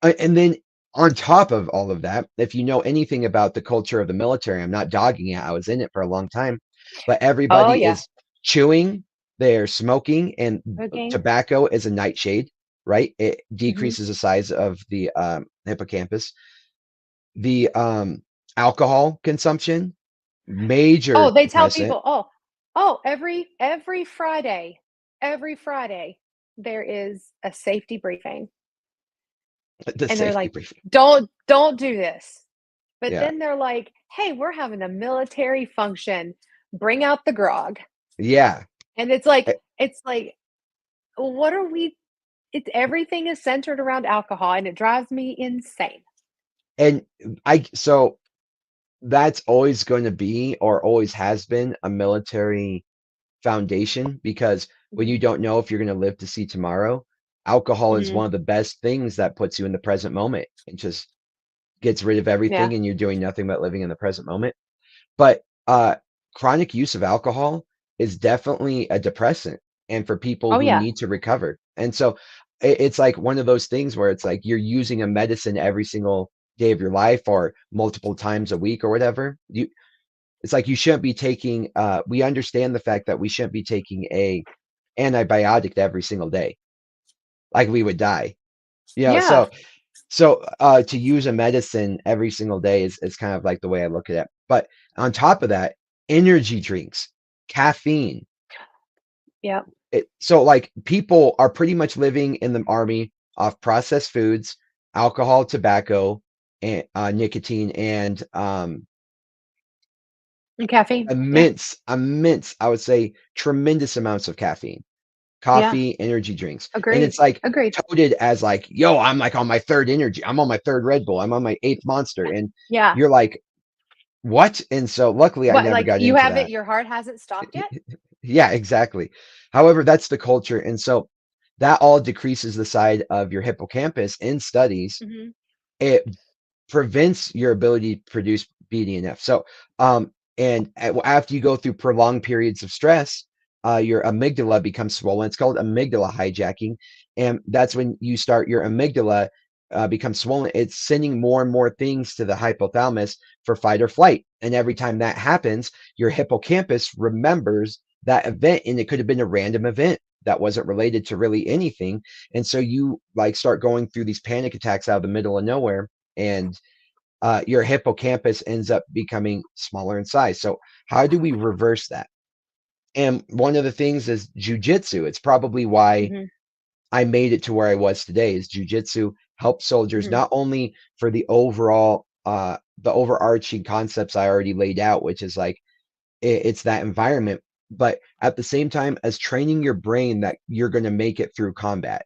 and then on top of all of that, if you know anything about the culture of the military, I'm not dogging it. I was in it for a long time, but Oh, everybody yeah. is chewing, they're smoking, and Cooking. tobacco is a nightshade, right? It Mhm. decreases the size of the hippocampus. The alcohol consumption, Oh, major they tell depressant. people, every Friday, there is a safety briefing, The and they're safety like, briefing. don't do this." But Yeah, then they're like, "Hey, we're having a military function. Bring out the grog." yeah. And it's like, what are we it's everything is centered around alcohol, and it drives me insane. And so that's always going to be or always has been a military foundation because when you Mhm, don't know if you're going to live to see tomorrow, alcohol is mhm, one of the best things that puts you in the present moment. It just gets rid of yeah. everything and you're doing nothing but living in the present moment. But chronic use of alcohol is definitely a depressant and for people Oh, who yeah. need to recover. And so it's like one of those things where it's like you're using a medicine every single day of your life or multiple times a week or whatever. It's like you shouldn't be taking we understand the fact that we shouldn't be taking a antibiotic every single day. Like we would die. Yeah. So to use a medicine every single day is kind of like the way I look at it. But on top of that, energy drinks, caffeine. Yep. So like people are pretty much living in the army off processed foods, alcohol, tobacco, and nicotine, and And caffeine. Yeah. immense, I would say tremendous amounts of caffeine, Yeah. coffee, energy drinks. And Agreed. it's like Agreed. touted as like, yo, I'm like on my third energy. I'm on my third Red Bull. I'm on my eighth monster. And Yeah. you're like, what? And so luckily I What, never like, got you into haven't that. your heart hasn't stopped yet? Yeah, exactly. However, that's the culture. And so that all decreases the side of your hippocampus in studies. Mhm. It prevents your ability to produce BDNF. So, and after you go through prolonged periods of stress, your amygdala becomes swollen. It's called amygdala hijacking, and that's when you start your amygdala becomes swollen. It's sending more and more things to the hypothalamus for fight or flight, and every time that happens, your hippocampus remembers that event, and it could have been a random event that wasn't related to really anything, and so you like start going through these panic attacks out of the middle of nowhere and your hippocampus ends up becoming smaller in size. So, how do we reverse that? And one of the things is jujitsu. It's probably why Mhm. I made it to where I was today is jujitsu helped soldiers Mhm. not only for the overall the overarching concepts I already laid out, which is like it's that environment, but at the same time as training your brain that you're going to make it through combat.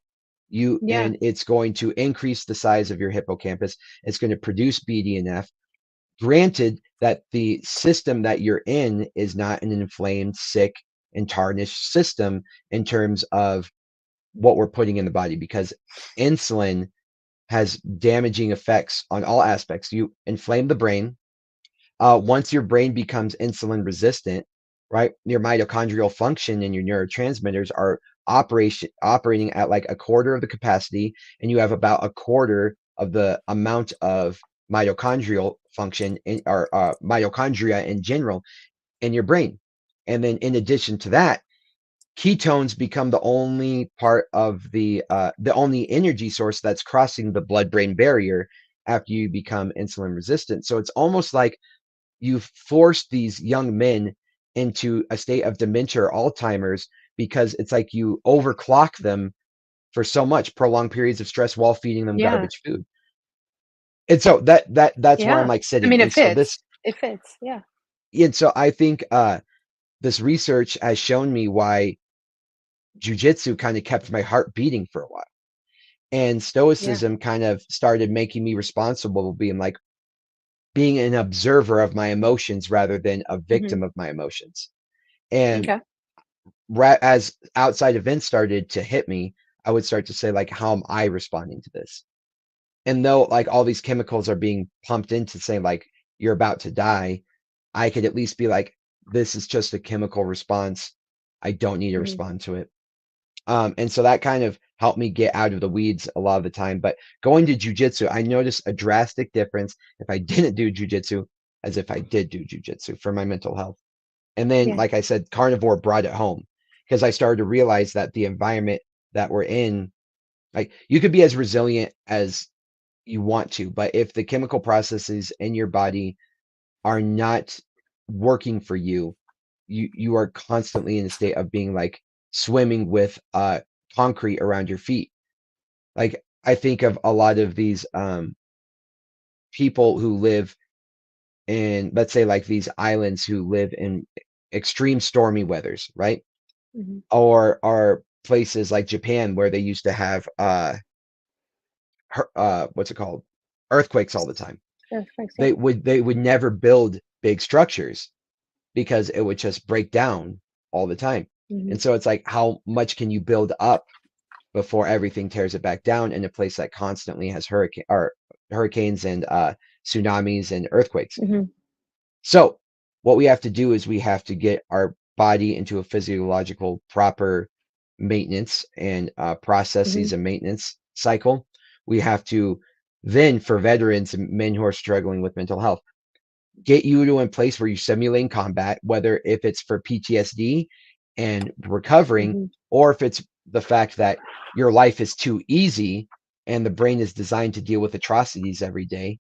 Yeah. And it's going to increase the size of your hippocampus. It's going to produce BDNF. Granted that the system that you're in is not an inflamed, sick, and tarnished system in terms of what we're putting in the body, because insulin has damaging effects on all aspects. You inflame the brain. Once your brain becomes insulin resistant, right, your mitochondrial function and your neurotransmitters are operating at like a quarter of the capacity, and you have about a quarter of the amount of mitochondrial function or mitochondria in general in your brain. And then in addition to that, ketones become the only part of the only energy source that's crossing the blood brain barrier after you become insulin resistant. So it's almost like you've forced these young men into a state of dementia or Alzheimer's, because it's like you overclock them for so much prolonged periods of stress while feeding them Yeah. garbage food. And so that's where I'm Yeah. like I sitting. mean, it And so fits. this It fits. Yeah. and so I think this research has shown me why jujitsu kind of kept my heart beating for a while. And Yeah. stoicism kind of started making me responsible, being like being an observer of my emotions rather than a Mhm. victim of my emotions. And Okay. as outside events started to hit me, I would start to say, like, how am I responding to this? And though like all these chemicals are being pumped into saying like you're about to die, I could at least be like, this is just a chemical response. I don't need to Mhm. respond to it. And so that kind of helped me get out of the weeds a lot of the time. But going to jujitsu, I noticed a drastic difference if I didn't do jujitsu as if I did do jujitsu for my mental health. And then, Yeah. like I said, carnivore brought it home because I started to realize that the environment that we're in, like you could be as resilient as you want to, but if the chemical processes in your body are not working for you, you are constantly in a state of being like swimming with concrete around your feet. Like I think of a lot of these people who live in, let's say, like these islands who live in extreme stormy weathers, right? Mhm. Or places like Japan where they used to have what's it called, earthquakes all the time. Earthquakes, yeah. They would never build big structures because it would just break down all the time. Mhm. And so it's like, how much can you build up before everything tears it back down in a place that constantly has hurricanes and tsunamis and earthquakes? Mhm. So what we have to do is we have to get our body into a physiological proper maintenance and processes Mhm. and maintenance cycle. We have to then, for veterans and men who are struggling with mental health, get you to a place where you're simulating combat, whether if it's for PTSD and recovering, Mhm. or if it's the fact that your life is too easy and the brain is designed to deal with atrocities every day,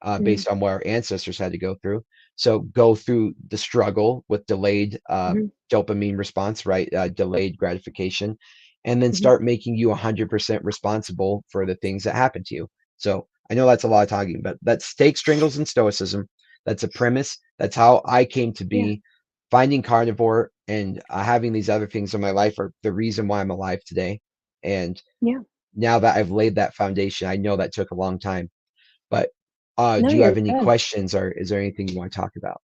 Mhm. based on what our ancestors had to go through. So go through the struggle with delayed Mhm. dopamine response, right? Delayed gratification, and then Mhm. start making you 100% responsible for the things that happen to you. So I know that's a lot of talking, but that's steak, strangles, and stoicism. That's a premise. That's how I came to Yeah. be. Finding carnivore and having these other things in my life are the reason why I'm alive today. And Yeah. now that I've laid that foundation, I know that took a long time, but, No, do you have you're any good. questions or is there anything you wanna talk about?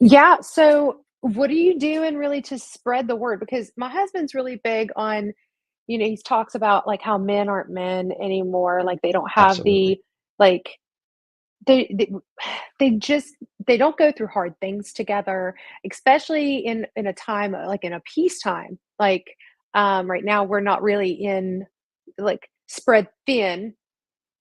Yeah, so what are you doing really to spread the word? Because my husband's really big on, he talks about, like, how men aren't men anymore, like, they don't have Absolutely. the, like, they they just they don't go through hard things together, especially in a time, like, in a peacetime. Like, right now, we're not really in, like, spread thin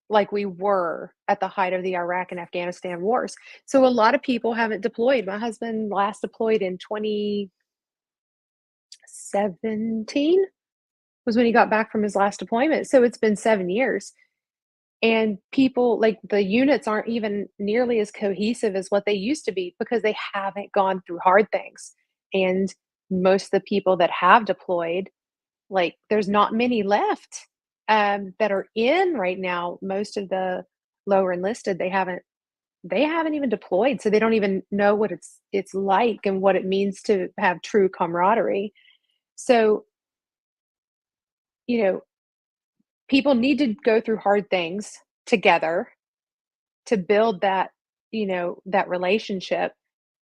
like we were at the height of the Iraq and Afghanistan wars. So a lot of people haven't deployed. My husband last deployed in 2017 was when he got back from his last deployment. So it's been 7 years. And people, like, the units aren't even nearly as cohesive as what they used to be because they haven't gone through hard things. And most of the people that have deployed Like, there's not many left, that are in right now. Most of the lower enlisted, they haven't even deployed, so they don't even know what it's like and what it means to have true camaraderie. So, you know, people need to go through hard things together to build that relationship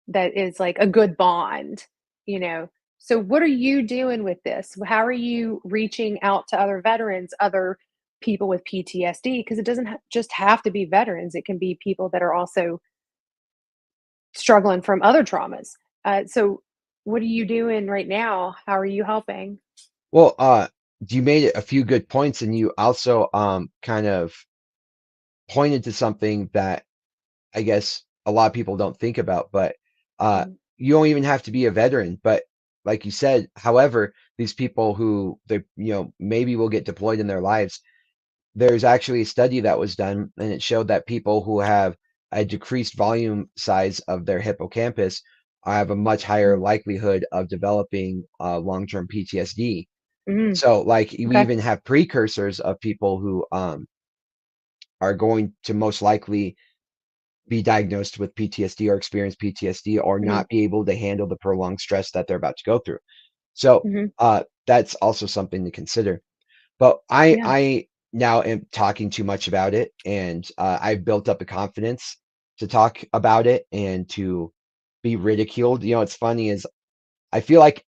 that is like a good bond, you know? So what are you doing with this? How are you reaching out to other veterans, other people with PTSD? Because it doesn't just have to be veterans, it can be people that are also struggling from other traumas. So what are you doing right now? How are you helping? Well, you made a few good points, and you also kind of pointed to something that I guess a lot of people don't think about, but uh, Mhm, you don't even have to be a veteran. But like you said, however, these people who maybe will get deployed in their lives, there's actually a study that was done, and it showed that people who have a decreased volume size of their hippocampus have a much higher mhm, likelihood of developing long-term PTSD. mhm, So, like, we okay, even have precursors of people who are going to most likely be diagnosed with PTSD or experience PTSD or mhm, not be able to handle the prolonged stress that they're about to go through. So mhm, that's also something to consider. But I yeah, I now am talking too much about it, and I've built up a confidence to talk about it and to be ridiculed. It's funny is I feel like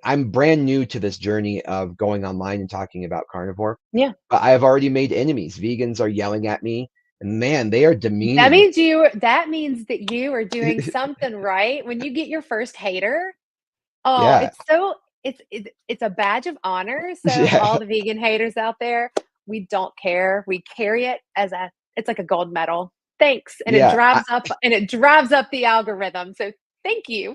I'm brand new to this journey of going online and talking about carnivore, yeah. but I have already made enemies. Vegans are yelling at me, and man, they are demeaning. That means that you are doing something right. When you get your first hater, oh, Yeah. it's a badge of honor. So Yeah. all the vegan haters out there, we don't care. We carry it as a it's like a gold medal. Thanks. And Yeah. it drives up the algorithm. So thank you.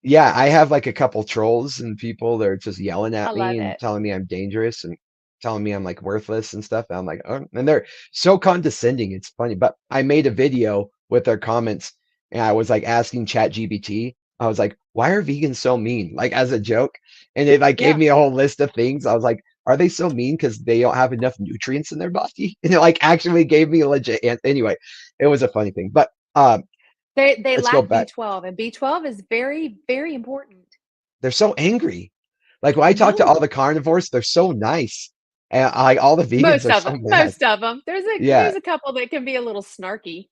Yeah, I have like a couple trolls and people that are just yelling I at me love and it. telling me I'm dangerous and telling me I'm like worthless and stuff. And I'm like, oh, and they're so condescending. It's funny. But I made a video with their comments and I was like asking ChatGPT, I was like, why are vegans so mean? Like as a joke. And it like gave Yeah. me a whole list of things. I was like, are they so mean because they don't have enough nutrients in their body? And it like actually gave me a legit anyway, it was a funny thing. But They let's go lack back. B12 and B12 is very, very important. They're so angry. Like when I I talk to know. all the carnivores, they're so nice. And all the vegans Most are of so them. mad. Most of them. There's Yeah. a couple that can be a little snarky.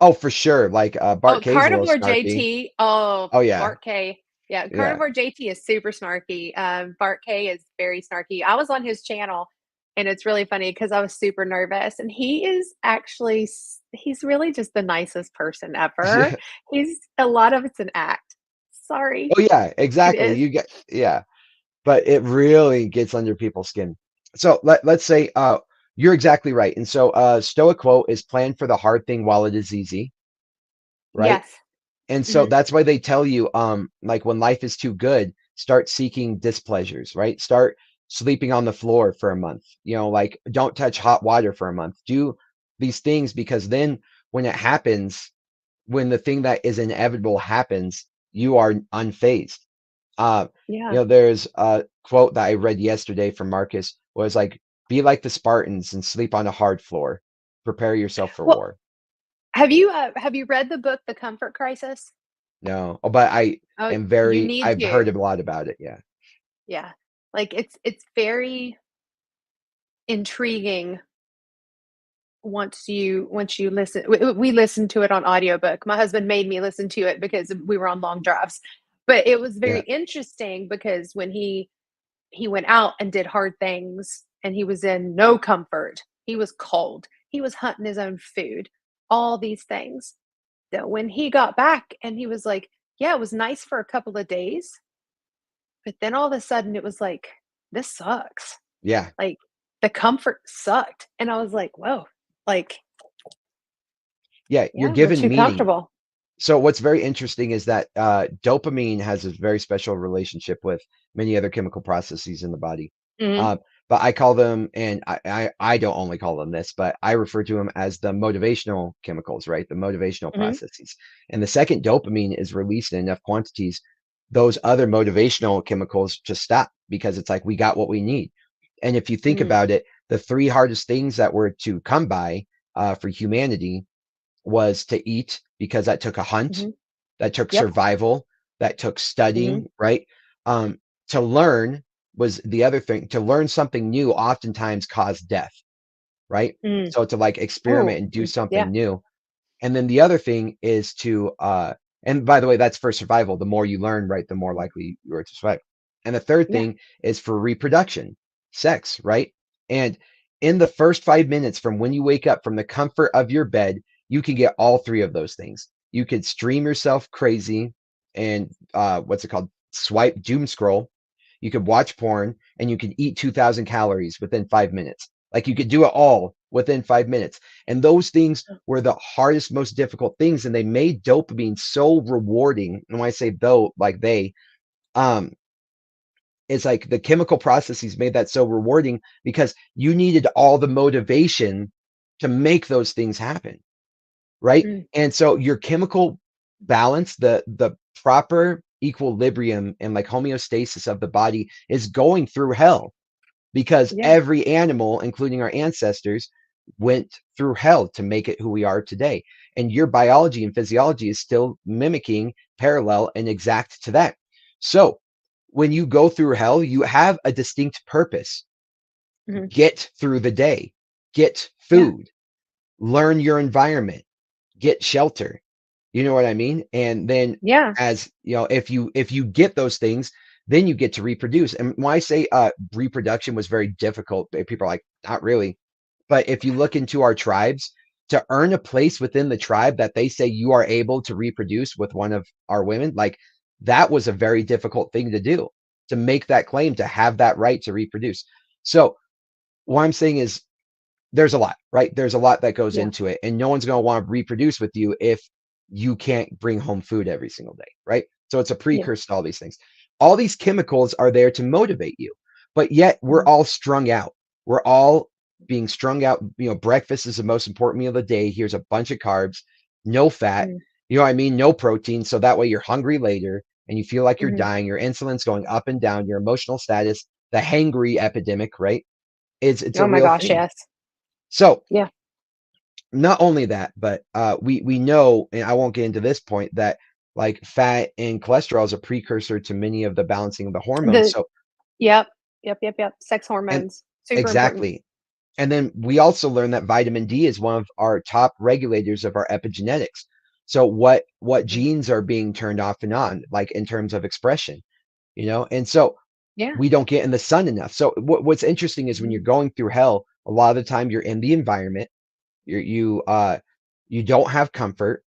Oh, for sure. Like Bart Oh, K's a little Carnivore snarky. JT. Oh, Oh yeah. Bart K. Yeah, Yeah. Carnivore JT is super snarky. Bart K is very snarky. I was on his channel, and it's really funny because I was super nervous, and he's really just the nicest person ever. Yeah. He's a lot of it's an act. Sorry, Oh yeah, it exactly. is. You get yeah. But it really gets under people's skin. So let's say you're exactly right. And so Stoic quote is plan for the hard thing while it is easy, right? Yes. And so Mhm. that's why they tell you, like when life is too good, start seeking displeasures, right? Start sleeping on the floor for a month. Like don't touch hot water for a month. Do these things because then when it happens, when the thing that is inevitable happens, you are unfazed. Uh, Yeah. there's a quote that I read yesterday from Marcus was like, be like the Spartans and sleep on a hard floor. Prepare yourself for Well, war. have you read the book The Comfort Crisis? No, but Oh, you need I've heard to. a lot about it. Yeah. Yeah. Like, it's very intriguing once you listen. We listened to it on audiobook. My husband made me listen to it because we were on long drives. But it was very Yeah. interesting because when he went out and did hard things and he was in no comfort. He was cold. He was hunting his own food. All these things. That when he got back and he was like, "Yeah, it was nice for a couple of days, but then all of a sudden it was like, this sucks." Yeah. Like, the comfort sucked, and I was like, "Whoa." Like, Yeah. You're yeah, we're given too meaning. comfortable. So what's very interesting is that dopamine has a very special relationship with many other chemical processes in the body. Mhm, Uh, but I call them, and I don't only call them this, but I refer to them as the motivational chemicals, right? The motivational mhm, processes. And the second dopamine is released in enough quantities, those other motivational chemicals to stop because it's like we got what we need. And if you think Mm, about it, the three hardest things that were to come by for humanity was to eat, because that took a hunt, mhm. that took Yep. survival, that took Mhm. studying, right? To learn was the other thing. To learn something new oftentimes caused death, right? Mm. So to like experiment Oh, and do yeah. something new. And then the other thing is to, and by the way, that's for survival. The more you learn, right, the more Mm. likely you are to survive. And the third Yeah. thing is for reproduction, sex, right? And in the first 5 minutes from when you wake up from the comfort of your bed, you can get all three of those things. You could stream yourself crazy and what's it called? Swipe, doom scroll. You could watch porn and you could eat 2,000 calories within 5 minutes. Like you could do it all within 5 minutes. And those things were the hardest, most difficult things. And they made dopamine so rewarding. And when I say though, like um, it's like the chemical processes made that so rewarding because you needed all the motivation to make those things happen, right? Mm. And so your chemical balance, the proper equilibrium and like homeostasis of the body is going through hell because Yeah. every animal, including our ancestors, went through hell to make it who we are today. And your biology and physiology is still mimicking, parallel, and exact to that. So when you go through hell, you have a distinct purpose. Mhm. Get through the day, get Yeah. food, learn your environment, get shelter. You know what I mean? And then Yeah. as you know, if you get those things, then you get to reproduce. And when I say reproduction was very difficult, people are like, not really. But if you look into our tribes, to earn a place within the tribe that they say you are able to reproduce with one of our women, like that was a very difficult thing to do, to make that claim, to have that right to reproduce. So what I'm saying is there's a lot, right? There's a lot that goes Yeah. into it, and no one's going to want to reproduce with you if you can't bring home food every single day, right? So it's a Yeah. precursor to all these things. All these chemicals are there to motivate you, but yet we're Mhm. all strung out. We're all being strung out. You know, breakfast is the most important meal of the day. Here's a bunch of carbs, no fat. Mm. You know what I mean? No protein. So that way you're hungry later and you feel like you're Mhm. dying. Your insulin's going up and down. Your emotional status, the hangry epidemic, right? It's a Oh my real gosh, thing. yes. So Yeah. not only that, but we know, and I won't get into this point, that like fat and cholesterol is a precursor to many of the balancing of the hormones. The So Yep. Yep, yep, yep. Sex and hormones, super important. exactly. And then we also learn that vitamin D is one of our top regulators of our epigenetics. So what Mhm. genes are being turned off and on, like in terms of expression, you know? And so Yeah. we don't get in the sun enough. So what's interesting is when you're Mhm. going through hell, a lot of the time you're in the environment, you don't have comfort.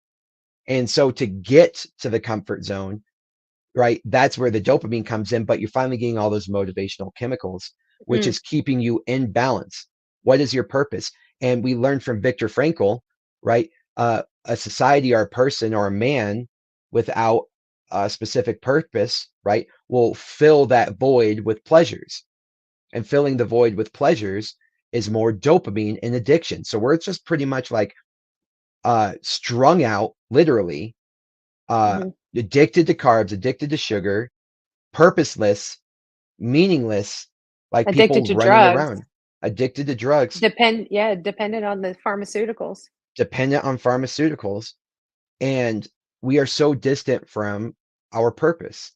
And so to get to the comfort zone, right, that's where the dopamine comes in, but you're finally getting all those motivational chemicals, which Mm. is keeping you in balance. What is your purpose? And we learned from Viktor Frankl, right? A society or a person or a man without a specific purpose, right, will fill that void with pleasures. And filling the void with pleasures is more dopamine and addiction. So we're just pretty much like strung out, literally, uh, Mhm. addicted to carbs, addicted to sugar, purposeless, meaningless, like Addicted people to running drugs. around, addicted to drugs, Dependent on the pharmaceuticals. dependent on pharmaceuticals, and we are so distant from our purpose.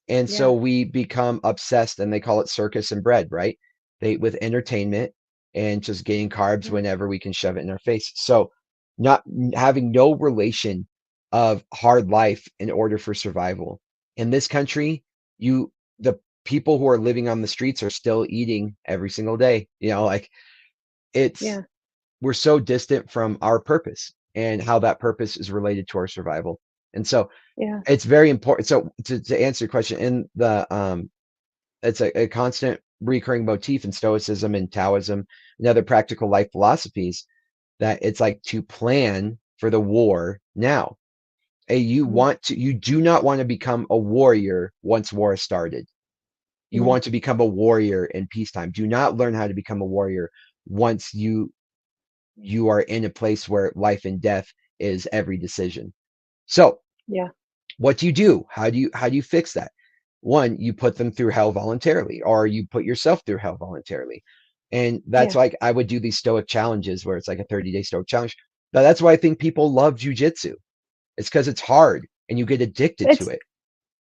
And so Yeah. we become obsessed, and they call it circus and bread, right? They with entertainment and just getting carbs Yeah. whenever we can shove it in our face. So not having no relation of hard life in order for survival. In this country, the people who are living on the streets are still eating every single day. You know, like it's Yeah. we're so distant from our purpose and how that purpose is related to our survival. And so Yeah. it's very important. So to answer your question, in the it's a constant recurring motif in Stoicism and Taoism and other practical life philosophies that it's like to plan for the war now. Mhm. You do not want to become a warrior once war has started. You Mhm. want to become a warrior in peacetime. Do not learn how to become a warrior once you are in a place where life and death is every decision. So Yeah. What do you do? How do you fix that? One, you put them through hell voluntarily, or you put yourself through hell voluntarily. And that's Yeah. like I would do these stoic challenges where it's like a 30-day stoic challenge. Now that's why I think people love jujitsu. It's because it's hard and you get addicted to It's it.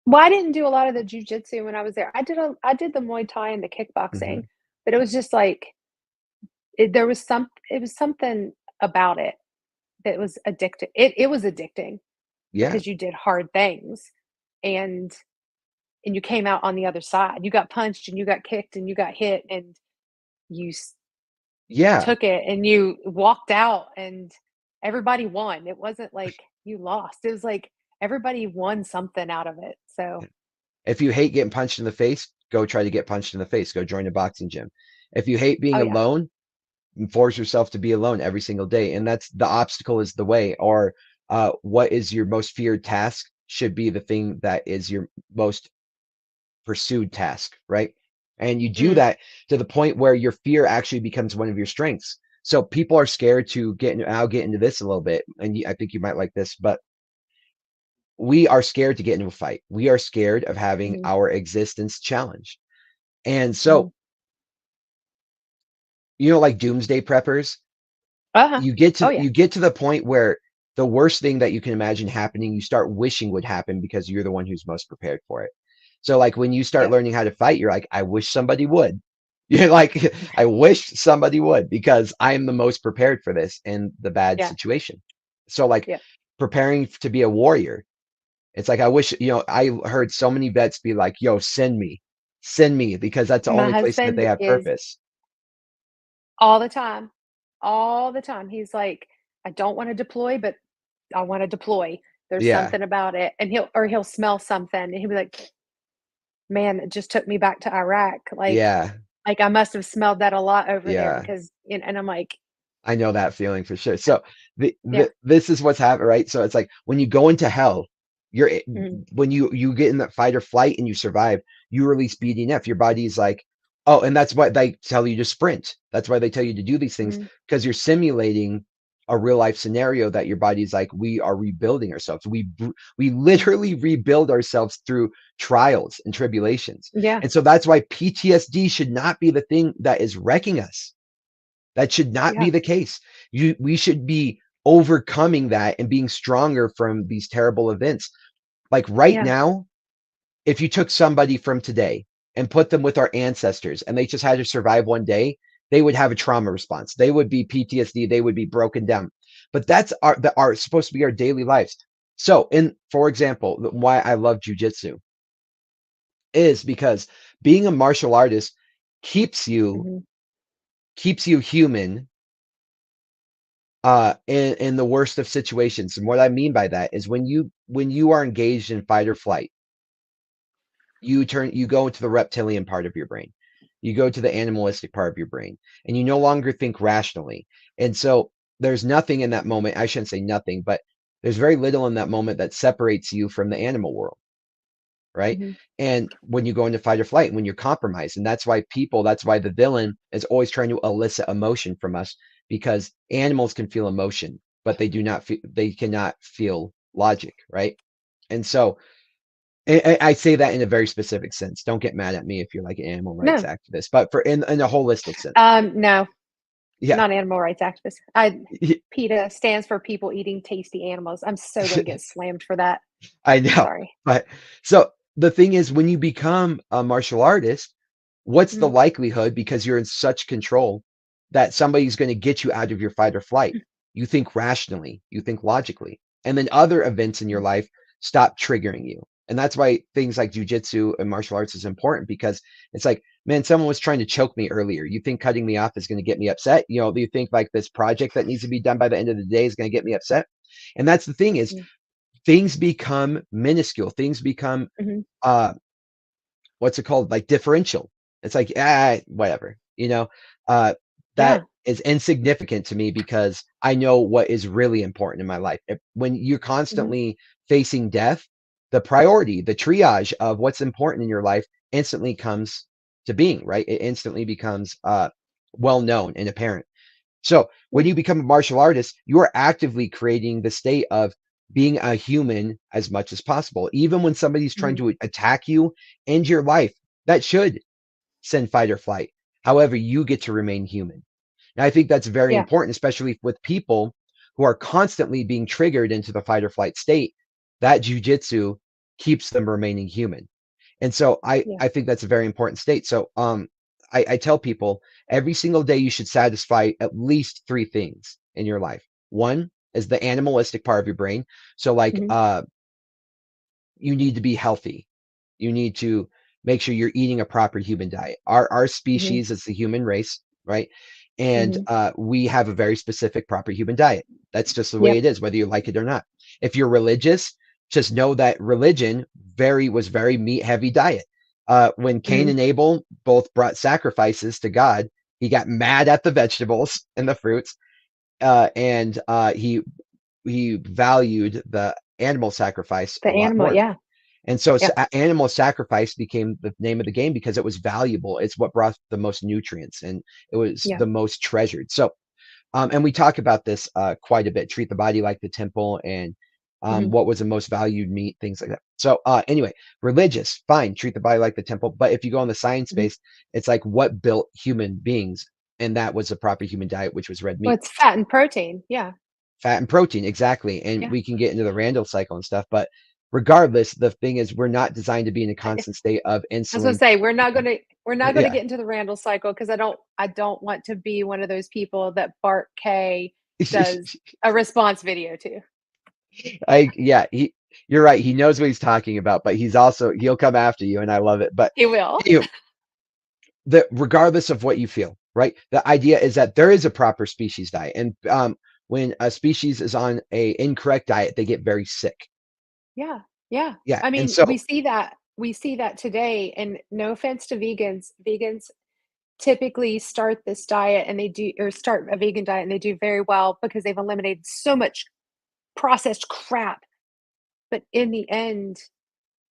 well, I didn't do a lot of the jujitsu when I was there. I did the Muay Thai and the Hmm. kickboxing, but it was just like it was something about it that was addicting. It was addicting Yeah. because you did hard things and you came out on the other side. You got punched and you got kicked and you got hit and you Yeah. took it and you walked out and everybody won. It wasn't like you lost. It was like everybody won something out of it. So, If you hate getting punched in the face, go try to get punched in the face. Go join a boxing gym. If you hate oh being yeah. alone, force yourself to be alone every single day. And that's the obstacle is the way, or what is your most feared task should be the thing that is your most pursued task, right? And you do Mhm, that to the point where your fear actually becomes one of your strengths. So people are scared to get into, I'll get into this a little bit, and I think you might like this, but we are scared to get into a fight. We are scared of having mhm, our existence challenged. And mhm. so, like doomsday preppers, Uh-huh. Oh, yeah. you get to the point where the worst thing that you can imagine happening, you start wishing would happen because you're the one who's most prepared for it. So like when you start Yeah. learning how to fight, you're like, I wish somebody would. You're like, I wish somebody would because I am the most prepared for this in the bad Yeah. situation. So like Yeah. preparing to be a warrior, it's like I wish, I heard so many vets be like, yo, send me, because that's the My only place that husband they have is purpose. all the time, all the time. He's like, "I don't wanna deploy, but I wanna deploy." There's Yeah. something about it, and he'll smell something, and he'll be like, "Man, it just took me back to Iraq." Yeah. Like, I must have smelled that a lot over there Yeah. because and I'm like, I know that feeling for sure. So "Yeah. this is what's happening, right? So it's like when you go into hell, Mhm, when you get in that fight or flight and you survive, you release BDNF. Your body's like, oh, and that's why they tell you to sprint. That's why they tell you to do these things mhm, because you're simulating a real life scenario that your body's like, we are rebuilding ourselves. We mhm." literally rebuild ourselves through trials and tribulations. Yeah. And so that's why PTSD should not be the thing that is wrecking us. That should not Yeah. be the case. We should be overcoming that and being stronger from these terrible events. Like right Yeah. now, if you took somebody from today and put them with our ancestors and they just had to survive one day, they would have a trauma response. They would be PTSD, they would be broken down. But that's our supposed to be our daily lives. So, for example, why I love jujitsu is because being a martial artist keeps you Mhm, keeps you human in the worst of situations. And what I mean by that is when you are engaged in fight or flight, you go into the reptilian part of your brain. You go to the animalistic part of your brain, and you no longer think rationally. And so there's nothing in that moment. I shouldn't say nothing, but there's very little in that moment that separates you from the animal world, right? mhm. And when you go into fight or flight, when you're compromised, and that's why the villain is always trying to elicit emotion from us, because animals can feel emotion, but they cannot feel logic, right? And so I say that in a very specific sense. Don't get mad at me if you're like an animal rights No. activist, but in a holistic sense. No, Yeah. not animal rights activist. PETA stands for people eating tasty animals. I'm so gonna get slammed for that. I know. Sorry. But so the thing is, when you become a martial artist, what's the Mhm, likelihood, because you're in such control, that somebody's going to get you out of your fight or flight? You think rationally, you think logically, and then other events in your mhm. life stop triggering you. And that's why things like jujitsu and martial arts is important, because it's like, man, someone was trying to choke me earlier. You think cutting me off is going to get me upset? Do you think like this project that needs to be done by the end of the day is going to get me upset? And that's the thing is, Mhm, things become minuscule. Things become mhm. uh what's it called? Like differential. It's like, whatever, uh, that Yeah. is insignificant to me because I know what is really important in my life. When you're Mhm, constantly facing death, the priority, the triage of what's important in your life instantly comes to being, right? It instantly becomes well known and apparent. So when yeah. you become a martial artist, you are actively creating the state of being a human as much as possible. Even when somebody's trying Mhm. to attack you, end your life, that should send fight or flight. However, you get to remain human. And I think that's very Yeah. important, especially with people who are constantly being triggered into the fight or flight state. That jujitsu keeps them remaining human. And so Yeah. I think that's a very important state. So I tell people every single day you should satisfy at least three things in your life. One is the animalistic part of your brain. So like Mhm. you need to be healthy. You need to make sure you're eating a proper human diet. Our Mhm. species is the human race, right? And Mhm. we have a very specific proper human diet. That's just the way Yep. it is, whether you like it or not. If you're religious, just know that religion very meat heavy diet. When Cain Mhm. and Abel both brought sacrifices to God, he got mad at the vegetables and the fruits, and he valued the animal sacrifice The a lot animal, more. yeah. And so Yep. animal sacrifice became the name of the game because it was valuable. It's what brought the most nutrients and it was Yeah. the most treasured. So, and we talk about this quite a bit. Treat the body like the temple, and Mhm. what was the most valued meat, things like that. So, anyway, religious, fine, treat the body like the temple. But if you go on the science Mhm. base, it's like what built human beings, and that was the proper human diet, which was red Well, meat. it's fat and protein. Yeah. Fat and protein, exactly. And Yeah. we can get into the Randall cycle and stuff, but regardless, the thing is we're not designed to be in a I constant state of I was gonna insulin. say, we're not gonna Yeah. get into the Randall cycle because I don't want to be one of those people that Bart K does a response video to. Yeah, you're right. He knows what he's talking about, but he'll come after you and I love it. But He will. anyway, regardless of what you feel, right? The idea is that there is a proper species diet. And when a species is on a incorrect diet, they get very sick. Yeah, yeah. Yeah. I And mean, so we see that today, and no offense to vegans, vegans typically start this diet and they do or start a vegan diet and they do very well because they've eliminated so much processed crap, but in the end,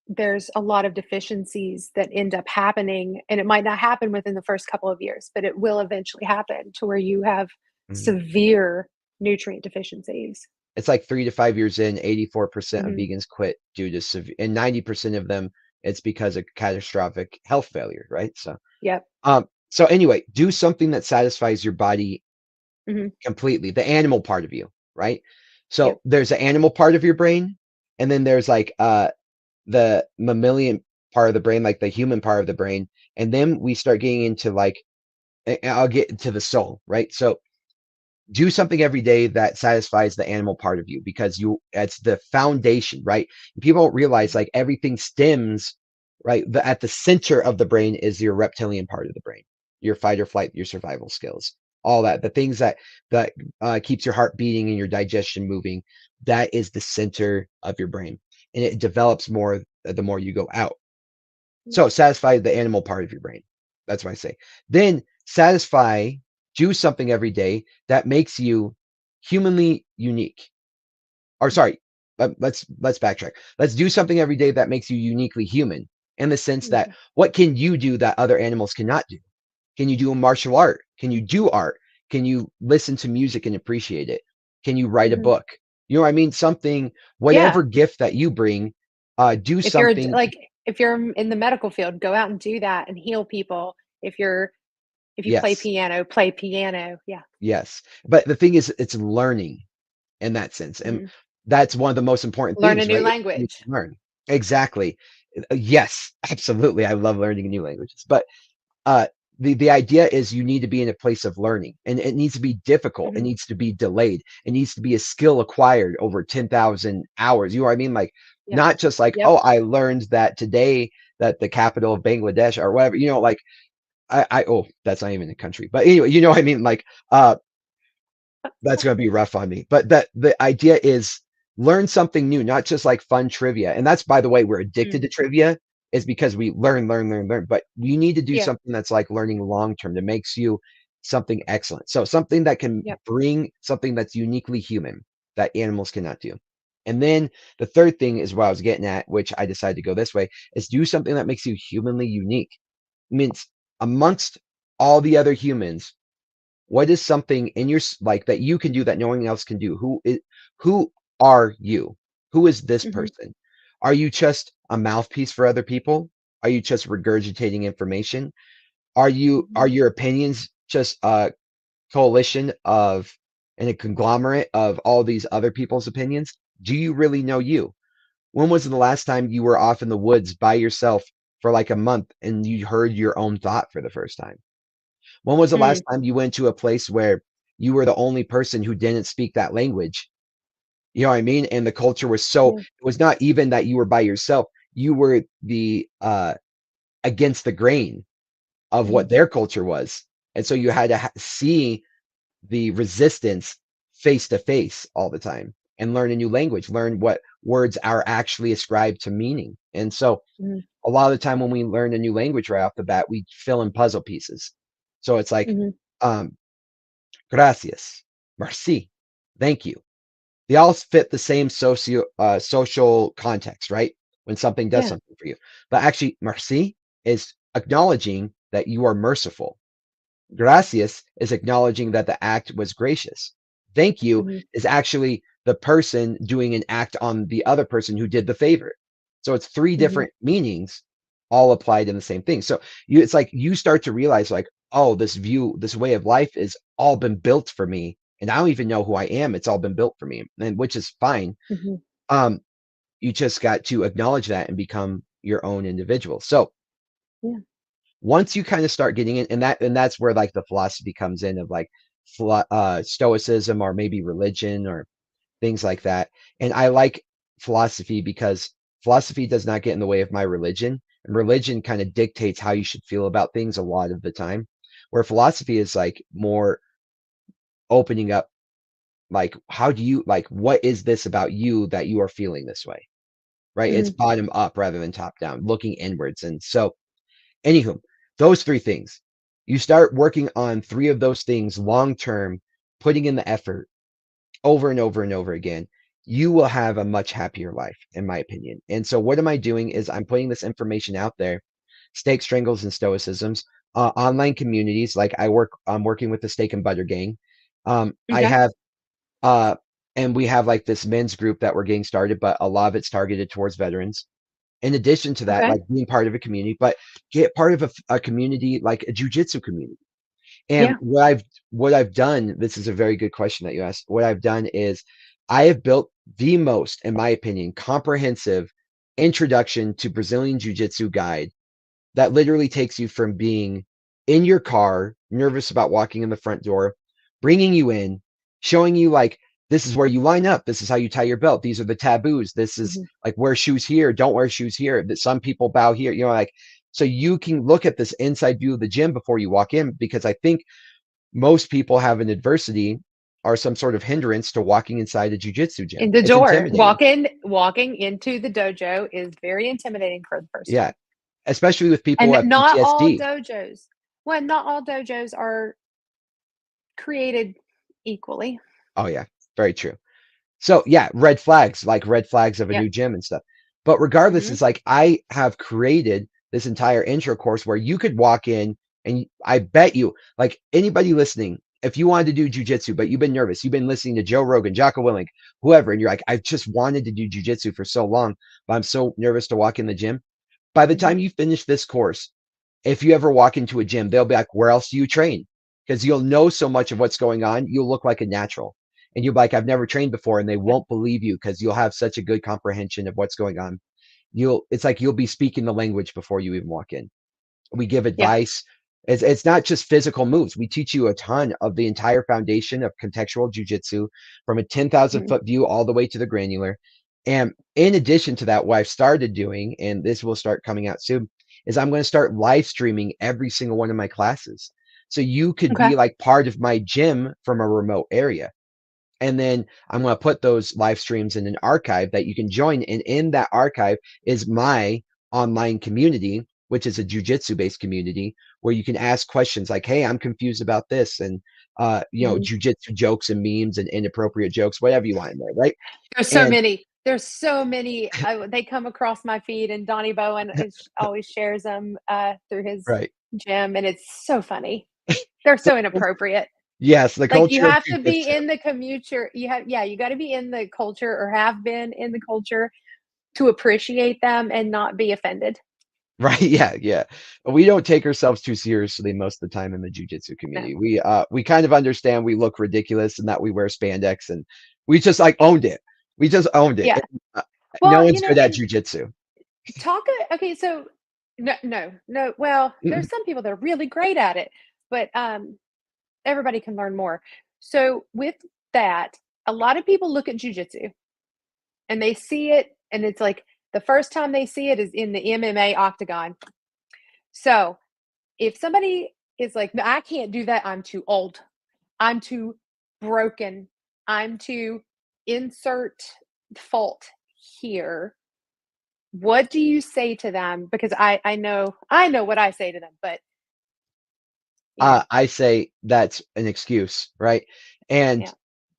there's a lot of deficiencies that end up happening, and it might not happen within the first couple of years, but it will eventually happen to where you have mhm, severe nutrient deficiencies. it's like 3 to 5 years in, 84% of Mhm. vegans quit due to severe, and 90% of them, it's because of catastrophic health failure, right? Yep. So anyway, do something that satisfies your body Mhm. completely, the animal part of you, right? So Yep. there's the animal part of your brain, and then there's like the mammalian part of the brain, like the human part of the brain, and then we start getting into like I'll get into the soul, right? So do something every day that satisfies the animal part of you because you it's the foundation, right? People don't realize Mhm. like everything stems, right? At the center of the brain is your reptilian part of the brain, your fight or flight, your survival skills, all that, the things that keeps your heart beating and your digestion moving. That is the center of your brain, and it develops more the more you go out. Yeah. So satisfy the animal part of your brain. That's what I say. Then satisfy, do something every day that makes you humanly unique. Or sorry, let's backtrack. Let's do something every day that makes you uniquely human in the sense that Okay. what can you do that other animals cannot do? Can you do a martial art? Can you do art? Can you listen to music and appreciate it? Can you write a Mhm. book? You know what I mean? Something, Yeah. whatever gift that you bring, do If you're something. if you're in the medical field, go out and do that and heal people. If you Yes. play piano. Yeah. Yes. But the thing is, it's learning in that sense. And Mhm. that's one of the most important Learn a things, new right? You language. can learn. Exactly. Yes, absolutely. I love learning new languages. But uh, the idea is you need to be in a place of learning and it needs to be difficult. It Mhm. needs to be delayed. It needs to be a skill acquired over 10,000 hours. You know what I mean? Like, Yep. not just like, Yep. oh, I learned that today that the capital of Bangladesh or whatever, like, oh, that's not even a country. But anyway, you know what I mean? Like, that's going to be rough on me. But the idea is learn something new, not just like fun trivia. And that's, by the way, we're addicted Mm. to trivia is because we learn. But you need to do Yeah. something that's like learning long term that makes you something excellent. So something that can Yep. bring something that's uniquely human that animals cannot do. And then the third thing is what I was getting at, which I decided to go this way, is do something that makes you humanly unique. Means amongst all the other humans, what is something in your like that you can do that no one else can do? Who are you? Who is this Mhm. person? Are you just a mouthpiece for other people? Are you just regurgitating information? Are Mhm. your opinions just a coalition of and a conglomerate of all these other people's opinions? Do you really know you? When was the last time you were off in the woods by yourself for like a month and you heard your own thought for the first time? When was the last Mm. time you went to a place where you were the only person who didn't speak that language? You know what I mean? And the culture was so, Yeah. it was not even that you were by yourself. You were the against the grain of what Mhm. their culture was. And so you had to see the resistance face to face all the time and learn a new language, learn what words are actually ascribed to meaning. And so Mhm. a lot of the time when we learn a new language right off the bat, we fill in puzzle pieces. So it's like, Mhm. um, gracias, merci, thank you. They all fit the same social context, right? When something does Yeah. something for you. But actually, merci is acknowledging that you are merciful. Gracias is acknowledging that the act was gracious. Thank you Mhm. is actually the person doing an act on the other person who did the favor. So it's three Mhm. different meanings all applied in the same thing. So it's like you start to realize like, oh, this view, this way of life is all been built for me. And I don't even know who I am. It's all been built for me. And which is fine. Mhm. Um, you just got to acknowledge that and become your own individual. So Yeah. once you kind of start getting it, and that's where like the philosophy comes in of like stoicism or maybe religion or things like that. And I like philosophy because philosophy does not get in the way of my religion, and religion kind of dictates how you should feel about things a lot of the time, where philosophy is like more opening up, like how do you, like what is this about you that you are feeling this way, right? It's Mhm. bottom up rather than top down, looking inwards. And so anywho, those three things. You start working on three of those things long term, putting in the effort over and over and over again. You will have a much happier life, in my opinion. And so, what am I doing? Is I'm putting this information out there, steak strangles and stoicisms, online communities. Like I'm working with the Steak and Butter Gang. I Okay. have, uh, and we have like this men's group that we're getting started, but a lot of it's targeted towards veterans. In addition to that, Okay. like being part of a community, but get part of a community like a jujitsu community. And Yeah. what I've done, this is a very good question that you asked. What I've done is I have built the most, in my opinion, comprehensive introduction to Brazilian Jiu-Jitsu guide that literally takes you from being in your car, nervous about walking in the front door, bringing you in, showing you like this is where you line up, this is how you tie your belt, these are the taboos, this is Mhm. like wear shoes here, don't wear shoes here, that some people bow here, like so you can look at this inside view of the gym before you walk in because I think most people have an adversity or some sort of hindrance to walking inside a jujitsu In gym. the It's door. intimidating. Walking into the dojo is very intimidating for the first Yeah, time. especially with people who And have not all PTSD. dojos well, not all dojos are created equally. Oh yeah, very true. So yeah, red flags of a Yeah. new gym and stuff. But regardless, Mhm. it's like I have created this entire intro course where you could walk in and I bet you, like anybody listening, if you wanted to do jujitsu, but you've been nervous, you've been listening to Joe Rogan, Jocko Willink, whoever, and you're like, I've just wanted to do jujitsu for so long, but I'm so nervous to walk in the gym. By the Mhm. time you finish this course, if you ever walk into a gym, they'll be like, where else do you train? Because you'll know so much of what's going on. You'll look like a natural. And you'll be like, I've never trained before. And they Yeah. won't believe you because you'll have such a good comprehension of what's going on. It's like you'll be speaking the language before you even walk in. We give Yeah. advice. It's not just physical moves. We teach you a ton of the entire foundation of contextual jujitsu from a 10,000 Mhm. foot view all the way to the granular. And in addition to that, what I've started doing, and this will start coming out soon, is I'm going to start live streaming every single one of my classes. So you could Okay. be like part of my gym from a remote area. And then I'm going to put those live streams in an archive that you can join. And in that archive is my online community, which is a jujitsu based community where you can ask questions like, hey, I'm confused about this. And, Mhm. jujitsu jokes and memes and inappropriate jokes, whatever you want in there. Right. There's so And, many. There's so many. They come across my feed, and Donnie Bowen is always shares them through his right. gym, and it's so funny. They're So so inappropriate. Yes, the Like, you culture of have to be jujitsu. in the commuter you have yeah, you gotta be in the culture or have been in the culture to appreciate them and not be offended. Right, yeah, yeah. We don't take ourselves too seriously most of the time in the jujitsu No. community. We kind of understand we look ridiculous and that we wear spandex, and we just, like, owned it. We just owned it. Yeah. And, no Well, one's good at and jujitsu. talk okay, so no, well, there's Mhm. some people that are really great at it, but, everybody can learn more. So, with that, a lot of people look at jujitsu and they see it, and it's like the first time they see it is in the MMA octagon. So, if somebody is like, "No, I can't do that. I'm too old. I'm too broken. I'm too insert fault here." What do you say to them? Because I know what I say to them, but you know, I say that's an excuse, right? And yeah.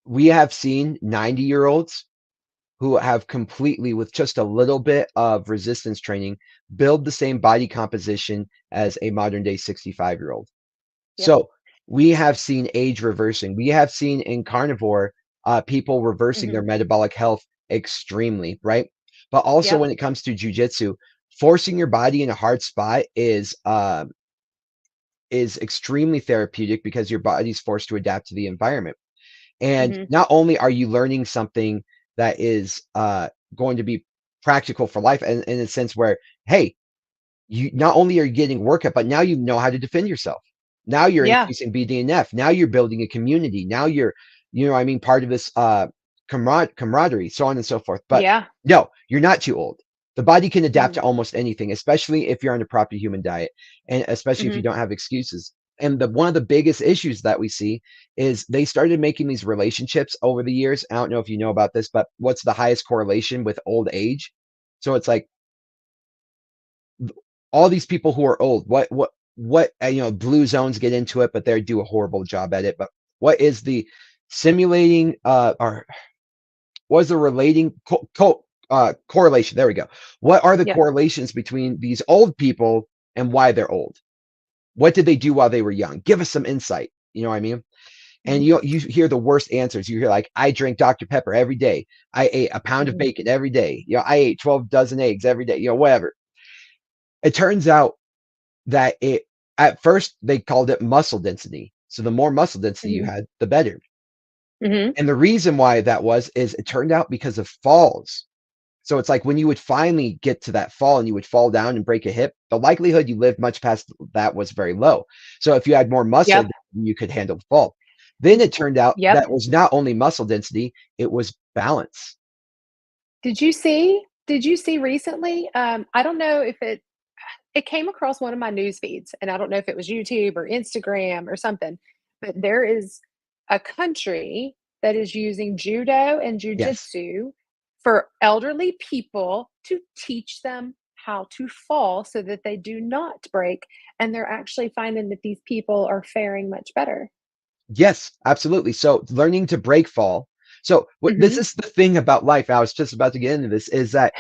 we have seen 90-year-olds who have completely, with just a little bit of resistance training, build the same body composition as a modern day 65-year-old. Yep. So we have seen age reversing. We have seen in carnivore people reversing their Mhm. metabolic health extremely, right? But also Yep. when it comes to jujitsu, forcing your body in a hard spot is extremely therapeutic because your body's forced to adapt to the environment. And Mhm. not only are you learning something that is going to be practical for life, and in a sense where, hey, you not only are you getting workout, but now you know how to defend yourself. Now you're Yeah. increasing BDNF. Now you're building a community. Now you're, I mean, part of this camaraderie, so on and so forth. But Yeah. no, you're not too old. The body can adapt Mhm. to almost anything, especially if you're on a proper human diet, and especially if you Mhm. don't have excuses. And the one of the biggest issues that we see is they started making these relationships over the years. I don't know if you know about this, but what's the highest correlation with old age? So it's like all these people who are old, blue zones get into it, but they do a horrible job at it. But what is the simulating or what is the relating correlation? There we go. What are the Yep. correlations between these old people and why they're old? What did they do while they were young? Give us some insight. You know what I mean? And Mhm. you hear the worst answers. You hear like, I drink Dr. Pepper every day. I ate a pound of Mhm. bacon every day. I ate 12 dozen eggs every day. Whatever. It turns out that it at first they called it muscle density. So the more muscle density you Mhm. had, the better. Mhm. And the reason why that was is it turned out because of falls. So it's like when you would finally get to that fall and you would fall down and break a hip, the likelihood you lived much past that was very low. So if you had more muscle, Yep. then you could handle the fall. Then it turned out Yep. that was not only muscle density, it was balance. Did you see recently, I don't know if it came across one of my news feeds, and I don't know if it was YouTube or Instagram or something, but there is a country that is using judo and Yes. jujitsu for elderly people to teach them how to fall so that they do not break, and they're actually finding that these people are faring much better. Yes, absolutely. So learning to break fall. So this Mhm. is the thing about life. I was just about to get into this is that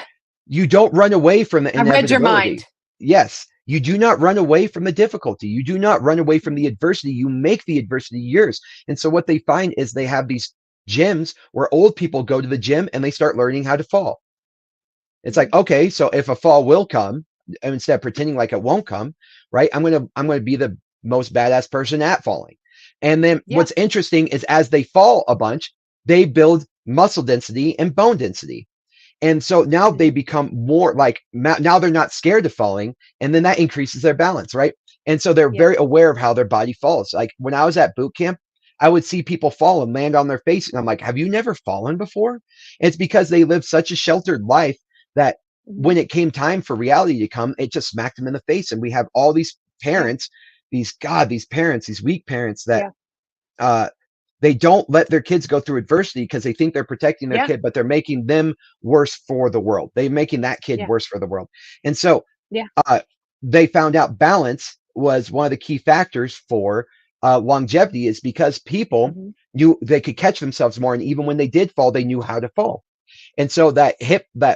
you don't run away from the I read your mind. inevitability. Yes, you do not run away from the difficulty. You do not run away from the adversity. You make the adversity yours. And so what they find is they have these gyms where old people go to the gym and they start learning how to fall. It's like, Mhm. okay, so if a fall will come, instead of pretending like it won't come, right? I'm gonna be the most badass person at falling. And then Yeah. what's interesting is as they fall a bunch, they build muscle density and bone density. And so now they Mhm. become more like now they're not scared of falling, and then that increases their balance, right? And so they're Yep. very aware of how their body falls. Like when I was at boot camp, I would see people fall and land on their face, and I'm like, "Have you never fallen before?" And it's because they live such a sheltered life that Mhm. when it came time for reality to come, it just smacked them in the face. And we have all these Yeah. parents, these parents, these weak parents that Yeah. uh, they don't let their kids go through adversity because they think they're protecting their Yeah. kid, but they're making them worse for the world. They're making that kid Yeah. worse for the world. And so Yeah. uh, they found out balance was one of the key factors for longevity, is because people Mhm. knew they could catch themselves more. And even when they did fall, they knew how to fall. And so that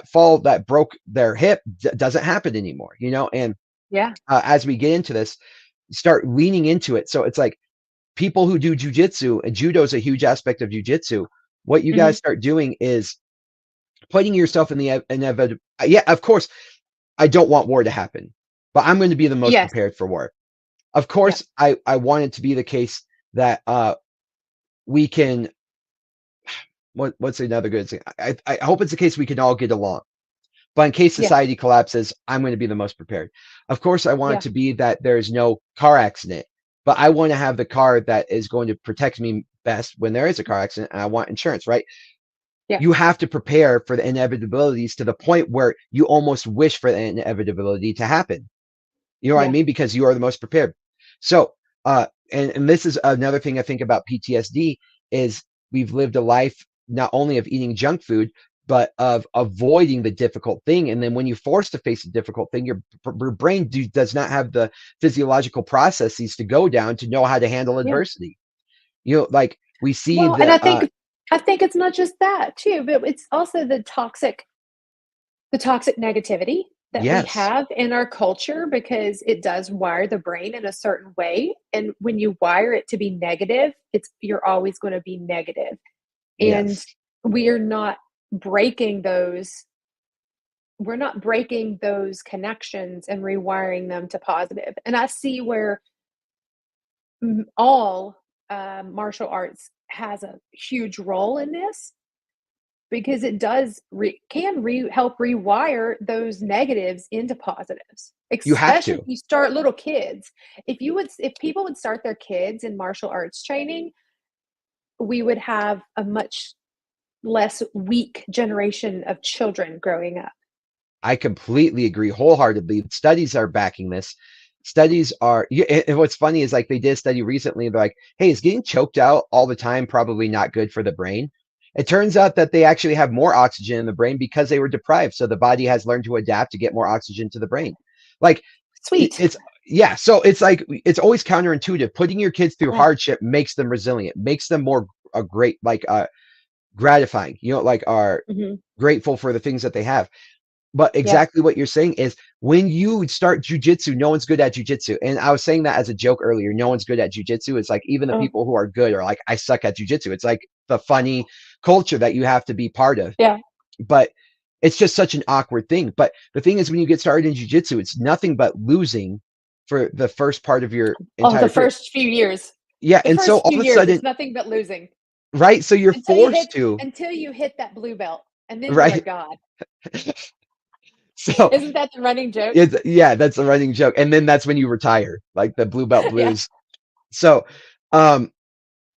fall that broke their hip doesn't happen anymore. And Yeah. as we get into this, start leaning into it. So it's like, people who do jujitsu, and judo is a huge aspect of jujitsu. What you Mhm. guys start doing is putting yourself in the inevitable. Yeah, of course, I don't want war to happen, but I'm going to be the most Yes. prepared for war. Of Yeah. course, I want it to be the case that we can. What's another good thing? I hope it's the case we can all get along. But in case Yeah. society collapses, I'm going to be the most prepared. Of course, I want it Yeah. to be that there's no car accident, but I want to have the car that is going to protect me best when there is a car accident, and I want insurance, right? Yeah. You have to prepare for the inevitabilities to the point where you almost wish for the inevitability to happen. You know what I Yeah. mean? Because you are the most prepared. So, and this is another thing I think about PTSD is we've lived a life not only of eating junk food, but of avoiding the difficult thing. And then when you're forced to face a difficult thing, your brain does not have the physiological processes to go down to know how to handle Yeah. adversity. You know, like we see Well, and the, I think it's not just that too, but it's also the toxic negativity that we yes, have in our culture because it does wire the brain in a certain way. And when you wire it to be negative, it's you're always going to be negative. And yes, we are not breaking those we're not breaking those connections and rewiring them to positive. And I see where all martial arts has a huge role in this because it does help rewire those negatives into positives, you have especially if to. you start little kids. If people would start their kids in martial arts training, we would have a much less weak generation of children growing up. I completely agree wholeheartedly. Studies are backing this. Studies are, and what's funny is like they did a study recently. They're like, hey, is getting choked out all the time probably not good for the brain? It turns out that they actually have more oxygen in the brain because they were deprived. So the body has learned to adapt to get more oxygen to the brain. Like Sweet. it's, yeah. So it's like, it's always counterintuitive. Putting your kids through Yeah. hardship makes them resilient, makes them more great, like gratifying, like are Mhm. grateful for the things that they have. But Yeah. exactly what you're saying is when you start jujitsu, no one's good at jujitsu. And I was saying that as a joke earlier. No one's good at jujitsu. It's like even the Oh, people who are good are like, I suck at jujitsu. It's like the funny culture that you have to be part of. yeah. But it's just such an awkward thing. But the thing is, when you get started in jujitsu, it's nothing but losing for the first part of your Oh, the entire career. first few years. Yeah. The And so first all few of a years, it's sudden, nothing but losing right? So you're forced to, until you hit that blue belt, and then you're a right? god. So Isn't that the running joke? it's, yeah, that's a running joke. And then that's when you retire, like the blue belt Yeah. blues. So, um,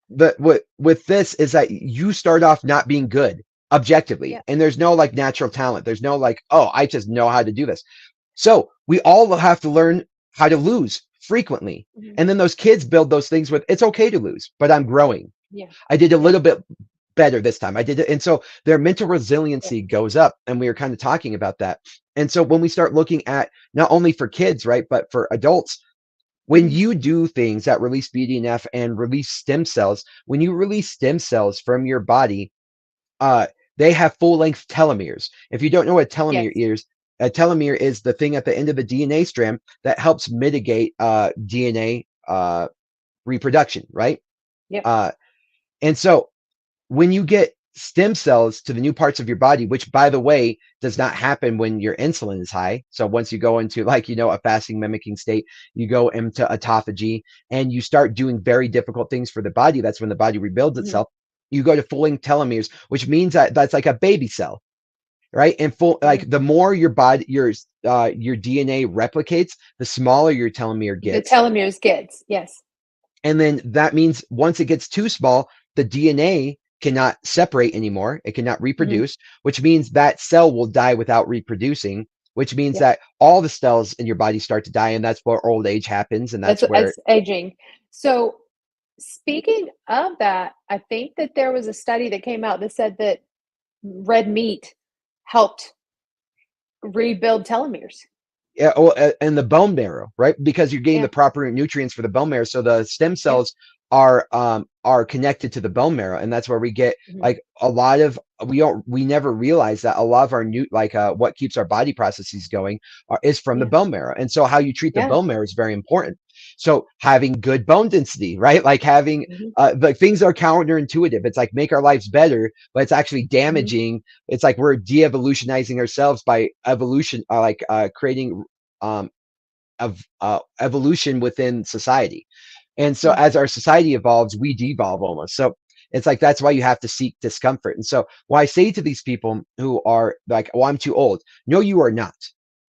with this is that you start off not being good objectively, Yeah. and there's no like natural talent. There's no like, oh, I just know how to do this. So we all have to learn how to lose frequently, Mhm. and then those kids build those things with it's okay to lose, but I'm growing. Yeah. I did a Yeah. little bit better this time. I did it, and so their mental Yeah. resiliency goes up, and we were kind of talking about that. And so when we start looking at not only for kids, right, but for adults, when Mhm. you do things that release BDNF and release stem cells, when you release stem cells from your body, uh, they have full length telomeres. If you don't know what Yes. a telomere is the thing at the end of the DNA strand that helps mitigate DNA reproduction, right? Yep. Uh, and so when you get stem cells to the new parts of your body, which by the way does not happen when your insulin is high. So once you go into like, a fasting mimicking state, you go into autophagy and you start doing very difficult things for the body. That's when the body rebuilds Mhm. itself. You go to full length telomeres, which means that that's like a baby cell, right? And full, Mhm. like the more your DNA replicates, the smaller your telomere The gets. telomeres gets. Yes. And then that means once it gets too small, the DNA cannot separate anymore. It cannot Mhm. reproduce, which means that cell will die without reproducing, which means Yep. that all the cells in your body start to die. And that's where old age happens. And that's where, That's aging. So, speaking of that, I think that there was a study that came out that said that red meat helped rebuild telomeres. yeah, and the bone marrow, right? Because you're getting the Yeah. proper nutrients for the bone marrow. So the stem Yep. cells are connected to the bone marrow, and that's where we get Mhm. like a lot of we never realize that a lot of our new what keeps our body processes going is from the Yeah. bone marrow. And so how you treat the Yeah. bone marrow is very important. So having good bone density, right? Like having Mhm. like things are counterintuitive. It's like make our lives better, but it's actually Mhm. damaging. It's like we're de-evolutionizing ourselves by evolution, creating um, of evolution within society. And so Yeah. as our society evolves, we devolve almost. So it's like that's why you have to seek discomfort. And so what I say to these people who are like, "Oh, I'm too old." No, you are not.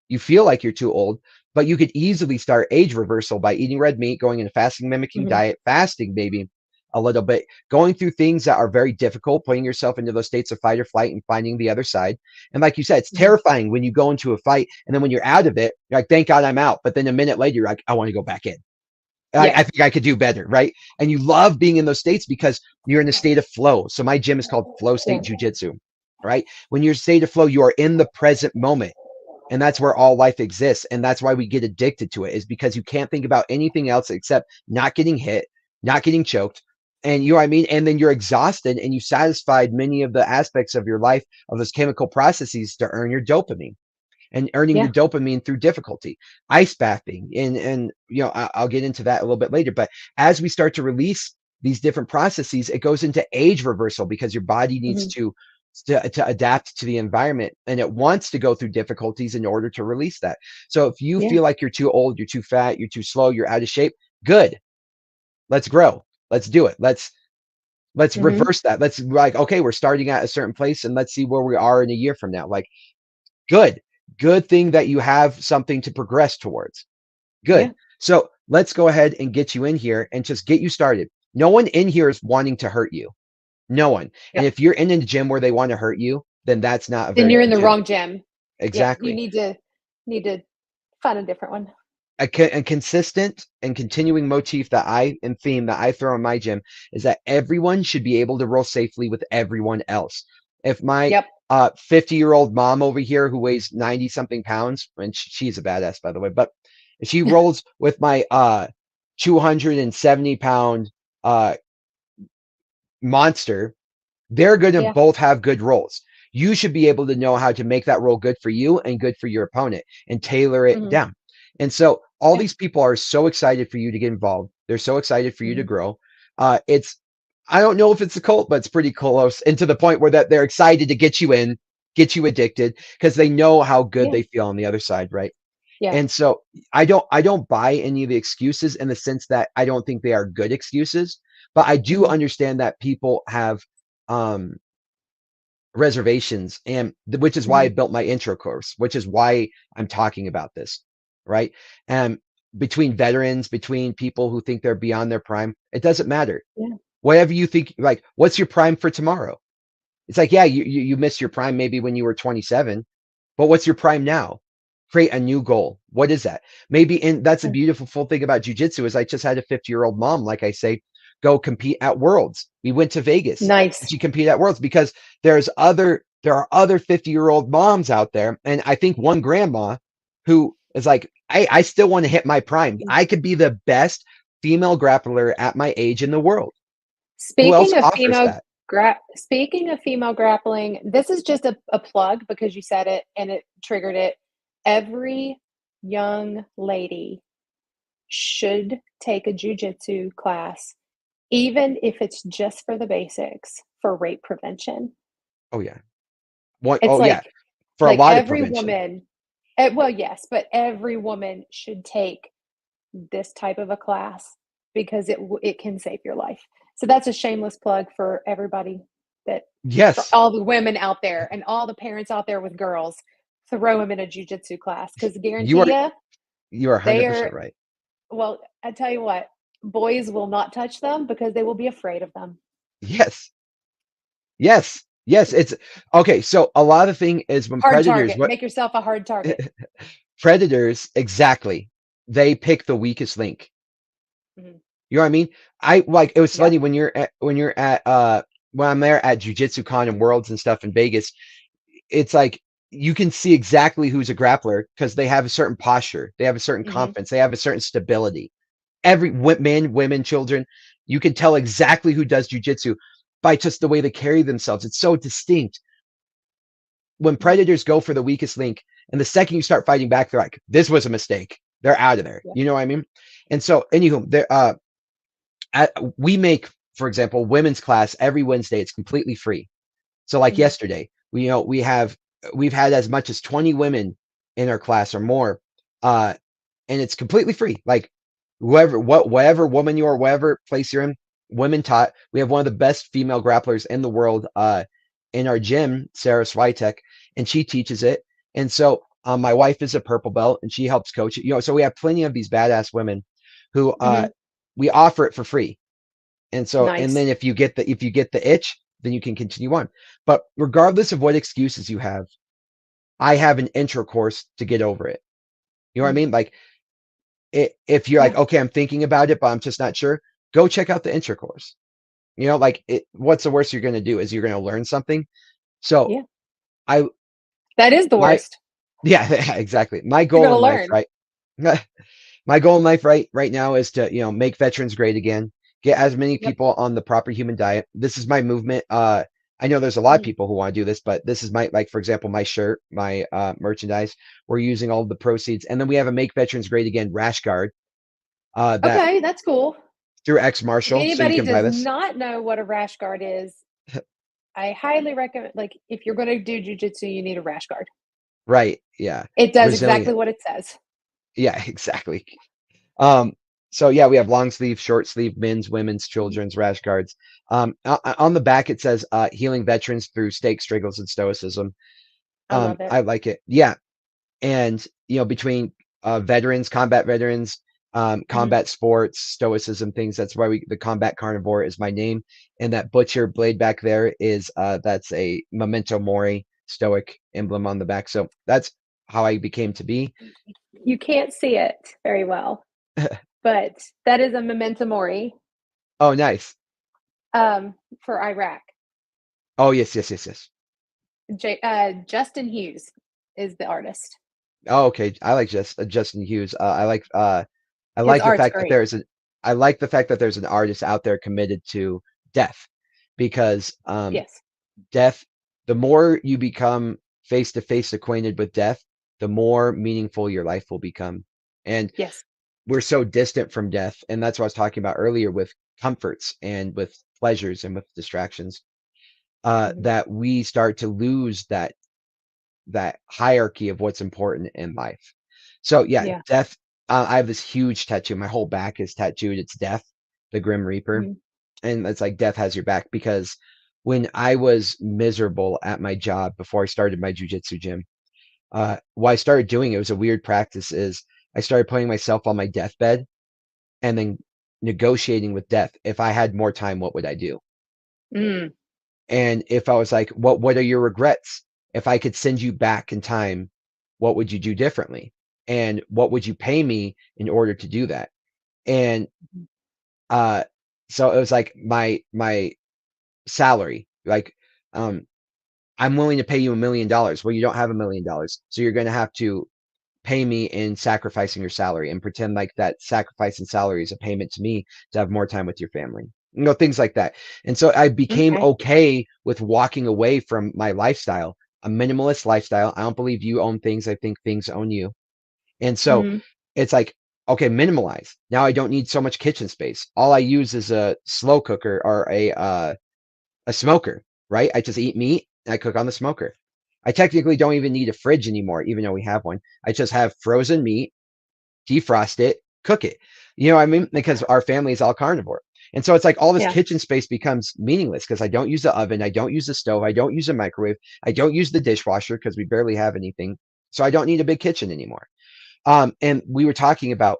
You feel like you're too old, but you could easily start age reversal by eating red meat, going in a fasting mimicking Mhm. diet, fasting maybe a little bit, going through things that are very difficult, putting yourself into those states of fight or flight and finding the other side. And like you said, it's Mhm. terrifying when you go into a fight and then when you're out of it, you're like, "Thank God I'm out." But then a minute later, you're like, "I want to go back in. I Yeah. think I could do better," right? And you love being in those states because you're in a state of flow. So my gym is called flow Yeah. state jujitsu, right? When you're in a state of flow, you are in the present moment. And that's where all life exists. And that's why we get addicted to it, is because you can't think about anything else except not getting hit, not getting choked. And you know what I mean? And then you're exhausted and you satisfied many of the aspects of your life of those chemical processes to earn your dopamine and earning your Yeah. dopamine through difficulty, ice bathing, and I'll get into that a little bit later. But as we start to release these different processes, it goes into age reversal because your body needs Mhm. to adapt to the environment and it wants to go through difficulties in order to release that. So if you Yeah. feel like you're too old, you're too fat, you're too slow, you're out of shape, good. Let's grow. Let's do it. Let's Mhm. reverse that. Let's like, okay, we're starting at a certain place and let's see where we are in a year from now. Like, good. Good thing that you have something to progress towards. Good. Yeah. So let's go ahead and get you in here and just get you started. No one in here is wanting to hurt you. No one. Yeah. And if you're in a gym where they want to hurt you, then that's not a Then very you're in good the gym. wrong gym. Yeah. You Exactly. need to find a different one. A consistent and continuing motif that and theme that I throw in my gym is that everyone should be able to roll safely with everyone else. If my Yep. 50-year-old mom over here who weighs 90 something pounds, and she's a badass by the way, but if she rolls with my 270-pound uh monster, they're going to Yeah. both have good rolls. You should be able to know how to make that roll good for you and good for your opponent and tailor it Mhm. down. And so all Yeah. these people are so excited for you to get involved. They're so excited for you to Mhm. grow. It's I don't know if it's a cult, but it's pretty close. And to the point where that they're excited to get you in, get you addicted because they know how good Yeah. they feel on the other side, right? Yeah. And so I don't buy any of the excuses in the sense that I don't think they are good excuses, but I do Mhm. understand that people have um reservations and which is why I Mhm. built my intro course, which is why I'm talking about this, right? And between veterans, between people who think they're beyond their prime, it doesn't matter. Yeah. Whatever you think, like, what's your prime for tomorrow? It's like, yeah, you missed your prime maybe when you were 27, but what's your prime now? Create a new goal. What is that? Maybe, and that's a Yeah. beautiful full thing about jujitsu is I just had a 50-year-old mom, like I say, go compete at Worlds. We went to Vegas and Nice. she competed at Worlds because there are other 50-year-old moms out there. And I think one grandma who is like, I still want to hit my prime. Mm. I could be the best female grappler at my age in the world. Who else Speaking of offers that? speaking of female grappling, this is just a plug because you said it and it triggered it. Every young lady should take a jujitsu class, even if it's just for the basics for rape prevention. Oh yeah. One, It's oh yeah. like For a lot of every prevention. woman, well, yes, but every woman should take this type of a class because it can save your life. So that's a shameless plug for everybody that for Yes. all the women out there and all the parents out there with girls, throw them in a jujitsu class because You are guarantee you you are they 100% are. right. Well, I tell you what, boys will not touch them because they will be afraid of them. Yes. Yes. Yes. It's okay. So a lot of the thing is when Hard predators, target. what Make yourself a hard target. predators exactly, they pick the weakest link. Mhm. You know what I mean? I like it was Yeah. funny when I'm there at Jiu-Jitsu Con and Worlds and stuff in Vegas, it's like you can see exactly who's a grappler because they have a certain posture, they have a certain Mhm. confidence, they have a certain stability. Every men, women, children. You can tell exactly who does jujitsu by just the way they carry themselves. It's so distinct. When Mhm. predators go for the weakest link, and the second you start fighting back, they're like, "This was a mistake." They're out of there. Yeah. You know what I mean? And so, anywho, we make, for example, women's class every Wednesday. It's completely free. So, like Mhm. yesterday, we've had as much as 20 women in our class or more, uh, and it's completely free. Like whatever woman you are, whatever place you're in, women taught. We have one of the best female grapplers in the world in our gym, Sarah Switek, and she teaches it. And so my wife is a purple belt, and she helps coach it. So we have plenty of these badass women who Mhm. we offer it for free. And so, and Nice. then if you get the itch, then you can continue on. But regardless of what excuses you have, I have an intro course to get over it. You know what I Mhm. mean? Like if you're like, Yeah. okay, I'm thinking about it, but I'm just not sure, go check out the intro course. What's the worst you're going to do is you're going to learn something. So Yeah. I, That is the my, worst. yeah, exactly. My You're goal gonna in life, learn. right? My goal in life right now is to, make veterans great again, get as many Yep. people on the proper human diet. This is my movement. I know there's a lot of Mhm. people who want to do this, but this is my, like, for example, my shirt, my merchandise. We're using all of the proceeds. And then we have a Make Veterans Great Again rash guard that Okay, that's cool. through X If Marshall. So you anybody can buy does this. not know what a rash guard is, I highly recommend, like, if you're gonna do jujitsu, you need a rash guard. Right. Yeah. It does exactly Resilient. what it says. Yeah, exactly. Um, so yeah, we have long sleeve, short sleeve, men's, women's, Mhm. children's rash guards. On the back it says healing veterans through stakes, struggles, and stoicism. I love it. I like it. Yeah. And between combat veterans, Mhm. combat sports, stoicism things, that's why the combat carnivore is my name. And that butcher blade back there is that's a memento mori stoic emblem on the back. So that's how I became to be. You can't see it very well, but that is a memento mori, Oh, nice. for Iraq. Oh, yes, yes, yes, yes. Justin Hughes is the artist. Oh, okay. I like Justin Hughes. I His like the art's fact that great. I like the fact that there's an artist out there committed to death, because Yes. death, the more you become face to face acquainted with death, the more meaningful your life will become. And Yes. we're so distant from death, and that's what I was talking about earlier with comforts and with pleasures and with distractions, Mhm. that we start to lose that hierarchy of what's important in life. So yeah, Yeah. death. I have this huge tattoo. My whole back is tattooed. It's death, the Grim Reaper, Mhm. and it's like death has your back, because when I was miserable at my job before I started my jujitsu gym, what I started doing, it was a weird practice, is I started putting myself on my deathbed and then negotiating with death. If I had more time, what would I do? Mm. And if I was like, what are your regrets? If I could send you back in time, what would you do differently? And what would you pay me in order to do that? And Mhm. uh so it was like my salary. Like um I'm willing to pay you $1 million. Well, you don't have $1 million. So you're gonna have to pay me in sacrificing your salary and pretend like that sacrifice in salary is a payment to me to have more time with your family. Things like that. And so I became Okay. okay with walking away from my lifestyle, a minimalist lifestyle. I don't believe you own things. I think things own you. And so Mhm. it's like, okay, minimalize. Now I don't need so much kitchen space. All I use is a slow cooker or a smoker, right? I just eat meat and I cook on the smoker. I technically don't even need a fridge anymore, even though we have one. I just have frozen meat, defrost it, cook it. You know what I mean? Because our family is all carnivore. And so it's like all this Yeah. kitchen space becomes meaningless because I don't use the oven, I don't use the stove, I don't use a microwave, I don't use the dishwasher because we barely have anything. So I don't need a big kitchen anymore. And we were talking about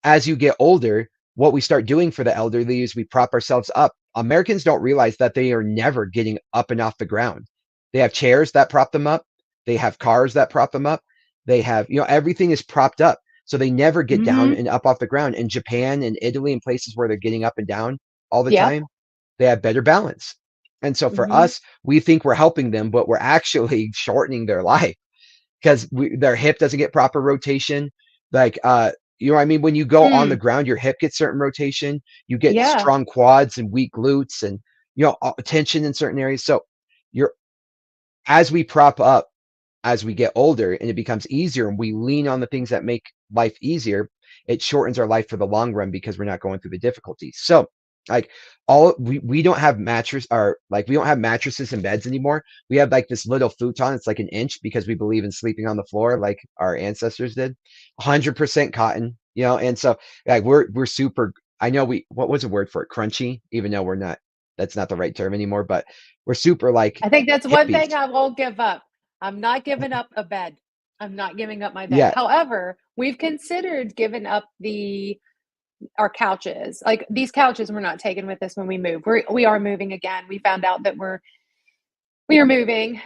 as you get older, what we start doing for the elderly is we prop ourselves up. Americans don't realize that they are never getting up and off the ground. They have chairs that prop them up. They have cars that prop them up. They have, everything is propped up. So they never get down Mhm. and up off the ground. In Japan and Italy and places where they're getting up and down all the Yep. time, they have better balance. And so for Mhm. us, we think we're helping them, but we're actually shortening their life because their hip doesn't get proper rotation. Like, You know what I mean? When you go on the Mm, ground, your hip gets certain rotation, you get yeah. strong quads and weak glutes and, tension in certain areas. So you're as we prop up, as we get older and it becomes easier and we lean on the things that make life easier, it shortens our life for the long run because we're not going through the difficulties. So like we don't have mattress or like we don't have mattresses and beds anymore. We have like this little futon. It's like an inch because we believe in sleeping on the floor like our ancestors did. 100% cotton, and so like we're super. I know what was the word for it? Crunchy, even though we're not. That's not the right term anymore. But we're super like I think that's one hippies. thing I won't give up. I'm not giving up a bed. I'm not giving up my bed. Yeah. However, we've considered giving up the our couches. Like these couches we're not taking with us when we move. We are moving again. We found out that we are moving.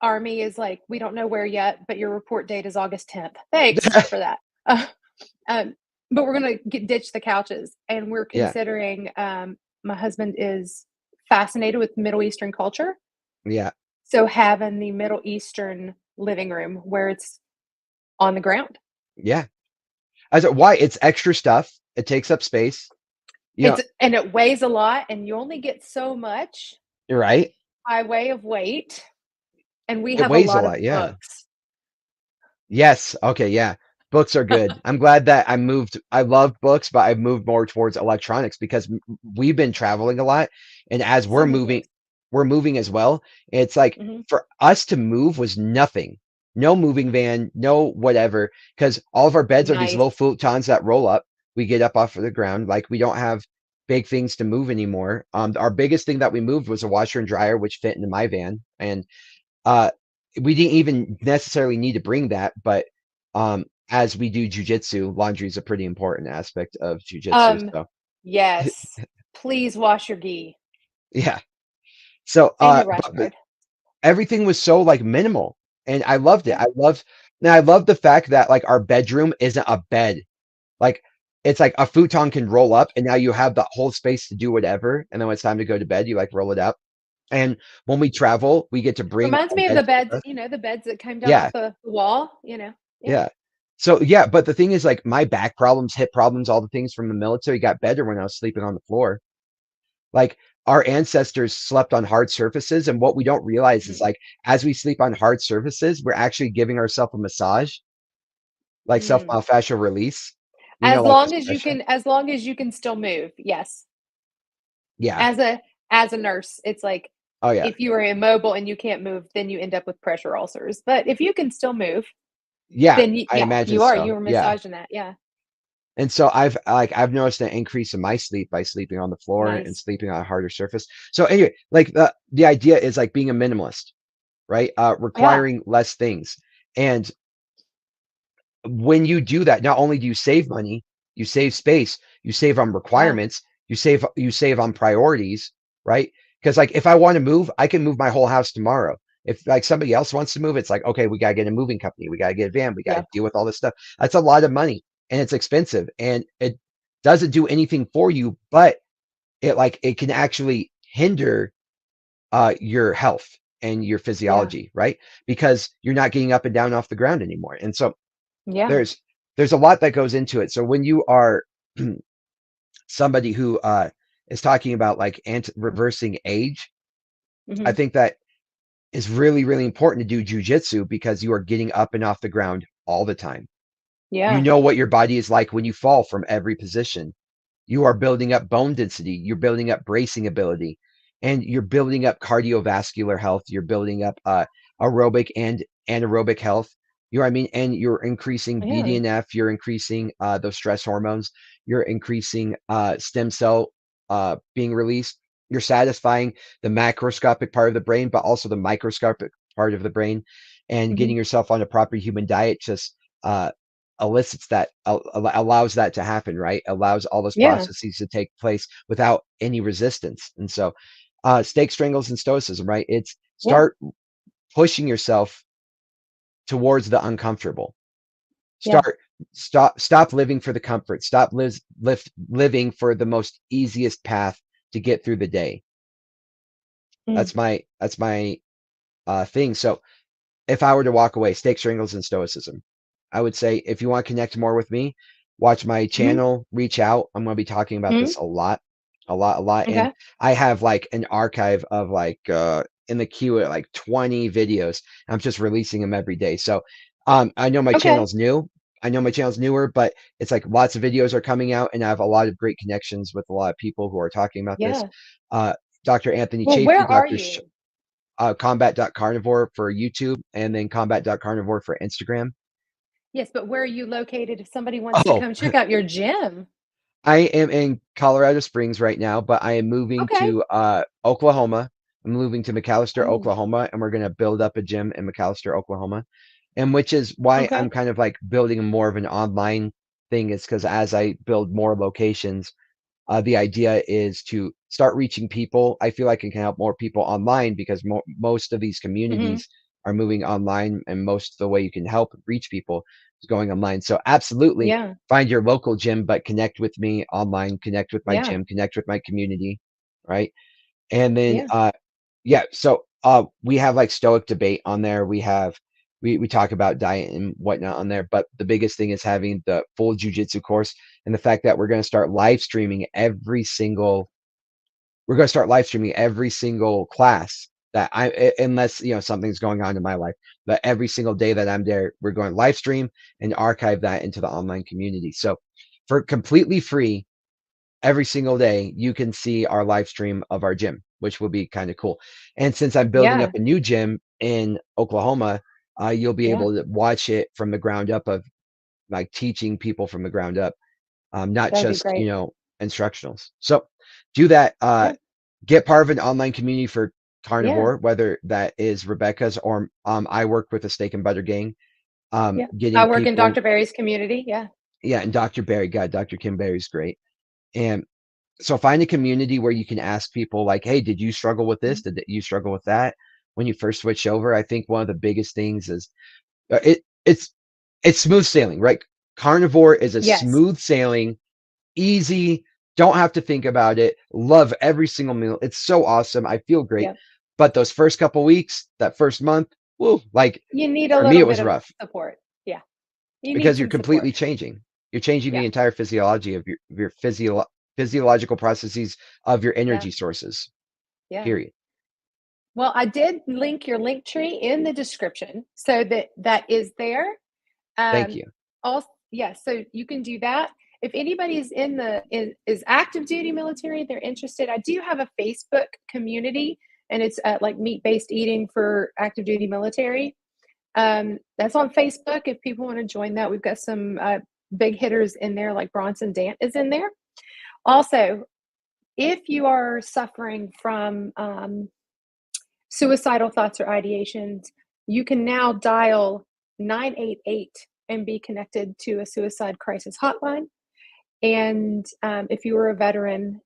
Army is like, we don't know where yet, but your report date is August 10th. Thanks for that. Uh, um, but we're gonna ditch the couches, and we're Yeah. considering. My husband is fascinated with Middle Eastern culture, Yeah. so having the Middle Eastern living room where it's on the ground. Yeah. Why? It's extra stuff. It takes up space. You know, It weighs a lot, and you only get so much you're right. by way of weight, and we It have a weighs a lot of lot. Yeah. books. Yes. Okay. Yeah. Books are good. I'm glad that I moved. I love books, but I've moved more towards electronics because we've been traveling a lot. And as So many books. we're moving as well. It's like Mhm. for us to move was nothing. No moving van, no whatever, because all of our beds are these Nice. low futons that roll up. We get up off of the ground. Like we don't have big things to move anymore. Our biggest thing that we moved was a washer and dryer, which fit into my van. And uh, we didn't even necessarily need to bring that, but as we do jujitsu, laundry is a pretty important aspect of jujitsu. Um, So yes. Please wash your gi yeah. So and your rash but guard. everything was so like minimal, and I loved it. Yeah. I love the fact that like our bedroom isn't a bed. Like it's like a futon can roll up, and now you have the whole space to do whatever. And then when it's time to go to bed, you like roll it up. And when we travel, we get to bring Reminds our me of the beds beds, with us. the beds that came down Yeah. off the wall. Yeah. Yeah. So yeah, but the thing is like my back problems, hip problems, all the things from the military got better when I was sleeping on the floor. Like our ancestors slept on hard surfaces, and what we don't realize is Mhm. like as we sleep on hard surfaces, we're actually giving ourselves a massage, like self Mm. myofascial release. Like the stretch. As long as you can still move, yes. Yeah. As a nurse, it's like, Oh yeah. if you are immobile and you can't move, then you end up with pressure ulcers, but if you can still move, Yeah, then I imagine you so. were Yeah. massaging that, yeah. And so I've noticed an increase in my sleep by sleeping on the floor and Nice. sleeping on a harder surface. So anyway, like the idea is like being a minimalist, right? Yeah, Requiring less things. And when you do that, not only do you save money, you save space, you save on yeah, requirements, you save on priorities, right? Because like if I want to move, I can move my whole house tomorrow. If like somebody else wants to move, it's like, okay, we gotta get a moving company, we gotta get a van, we yeah, gotta deal with all this stuff. That's a lot of money and it's expensive and it doesn't do anything for you, but it can actually hinder your health and your yeah, physiology, right? Because you're not getting up and down off the ground anymore. And so yeah, there's there's a lot that goes into it. So when you are somebody who is talking about like reversing age, I mhm, think that is really, really important to do jujitsu because you are getting up and off the ground all the time. You yeah, know what your body is like when you fall from every position. You are building up bone density, you're building up bracing ability, and you're building up cardiovascular health, you're building up aerobic and anaerobic health. You know what I mean? And you're increasing yeah, BDNF, you're increasing those stress hormones, you're increasing stem cell being released, you're satisfying the macroscopic part of the brain, but also the microscopic part of the brain, and mhm, getting yourself on a proper human diet just uh, elicits that allows that to happen, right? Allows all those yeah, processes to take place without any resistance. And so stake strangles and stoicism, right? It's yeah, start pushing yourself towards the uncomfortable. yeah, Start stop living for the comfort. Stop living for the most easiest path to get through the day. mm, That's my thing. So if I were to walk away, stake strangles and stoicism. I would say if you want to connect more with me, watch my Mhm. channel, reach out. I'm going to be talking about Mhm. this a lot, a lot, a lot. And Okay. I have like an archive of like in the queue at like 20 videos. I'm just releasing them every day. So I know my Okay. channel's new. I know my channel's newer, but it's like lots of videos are coming out, and I have a lot of great connections with a lot of people who are talking about this. Yeah. Uh, Dr. Anthony Well, where Chafee, are you? combat.carnivore for YouTube, and then combat.carnivore for Instagram. Yes, but where are you located if somebody wants to Oh, come check out your gym? I am in Colorado Springs right now, but I am moving Okay. to Oklahoma. I'm moving to McAllister, Oh, Oklahoma, and we're going to build up a gym in McAllister, Oklahoma. And which is why okay. I'm kind of like building more of an online thing, is because as I build more locations, the idea is to start reaching people. I feel like it can help more people online because most of these Mhm. communities are moving online, and most of the way you can help reach people is going online. So absolutely Yeah. find your local gym, but connect with me online, connect with my Yeah. gym, connect with my community, right? And then Yeah. yeah, so we have like stoic debate on there. We talk about diet and whatnot on there, but the biggest thing is having the full jujitsu course, and the fact that we're going to start live streaming every single class that unless something's going on in my life, but every single day that I'm there, we're going to live stream and archive that into the online community. So for completely free, every single day, you can see our live stream of our gym, which will be kind of cool. And since I'm building up Yeah. a new gym in Oklahoma, you'll be Yeah. able to watch it from the ground up, of like teaching people from the ground up, not That'd be just, great. instructionals. So do that. Yeah. Get part of an online community for Yeah. Carnivore, whether that is Rebecca's or I work with a steak and butter gang, Yeah. I getting work in people. Dr. Barry's community. Yeah. Yeah, and Dr. Barry, God, Dr. Kim Barry's great. And so find a community where you can ask people like, hey, did you struggle with this? Mhm. Did you struggle with that when you first switched over? I think one of the biggest things is it's smooth sailing, right? Carnivore is a Yes. smooth sailing, easy, don't have to think about it. Love every single meal. It's so awesome. I feel great. Yeah. But those first couple weeks, that first month, woo, like You need a for me, little it bit was of rough support. Yeah. You need because you're some support. completely changing. You're changing Yeah. the entire physiology of your physiological processes of your Yeah. energy sources, Yeah. period. Well, I did link your link tree in the description so that that is there. Thank Um, you. also, yeah, so you can do that. If anybody's is active duty military, they're interested. I do have a Facebook community, and it's like meat based eating for active duty military. That's on Facebook. If people want to join that, we've got some big hitters in there, like Bronson Dant is in there. Also, if you are suffering from suicidal thoughts or ideations, you can now dial 988 and be connected to a suicide crisis hotline. And if you are a veteran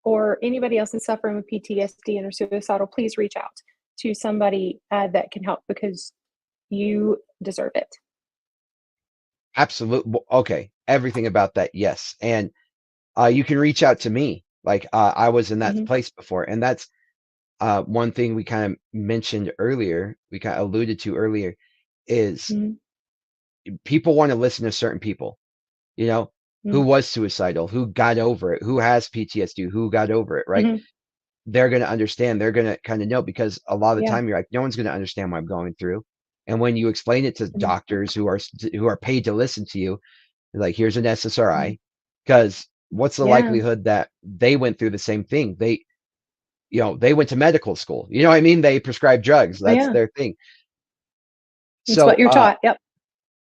or anybody else is suffering with PTSD and are suicidal, please reach out to somebody that can help because you deserve it. Absolutely. Okay. Everything about that. Yes. And you can reach out to me. Like I was in that Mm-hmm. place before. And that's one thing we kind of mentioned earlier, we kind of alluded to earlier, is Mm-hmm. people want to listen to certain people, you know, who was suicidal, who got over it, who has PTSD, who got over it, right? Mm-hmm. They're going to understand. They're going to kind of know, because a lot of the Yeah. time you're like, no one's going to understand what I'm going through. And when you explain it to Mm-hmm. doctors who are paid to listen to you, like, here's an Mm-hmm. SSRI, because what's the Yeah. likelihood that they went through the same thing? They went to medical school. You know what I mean? They prescribe drugs. Oh, That's yeah. their thing. It's what So, you're taught. Yep.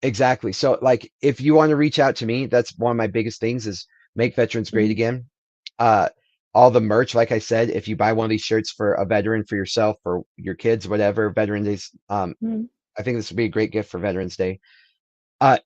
exactly. So, like, if you want to reach out to me, that's one of my biggest things, is make veterans great Mm-hmm. again. Uh, all the merch, like I said, if you buy one of these shirts for a veteran, for yourself, for your kids, whatever, Veterans Days, Mm-hmm. I think this would be a great gift for Veterans Day. Uh,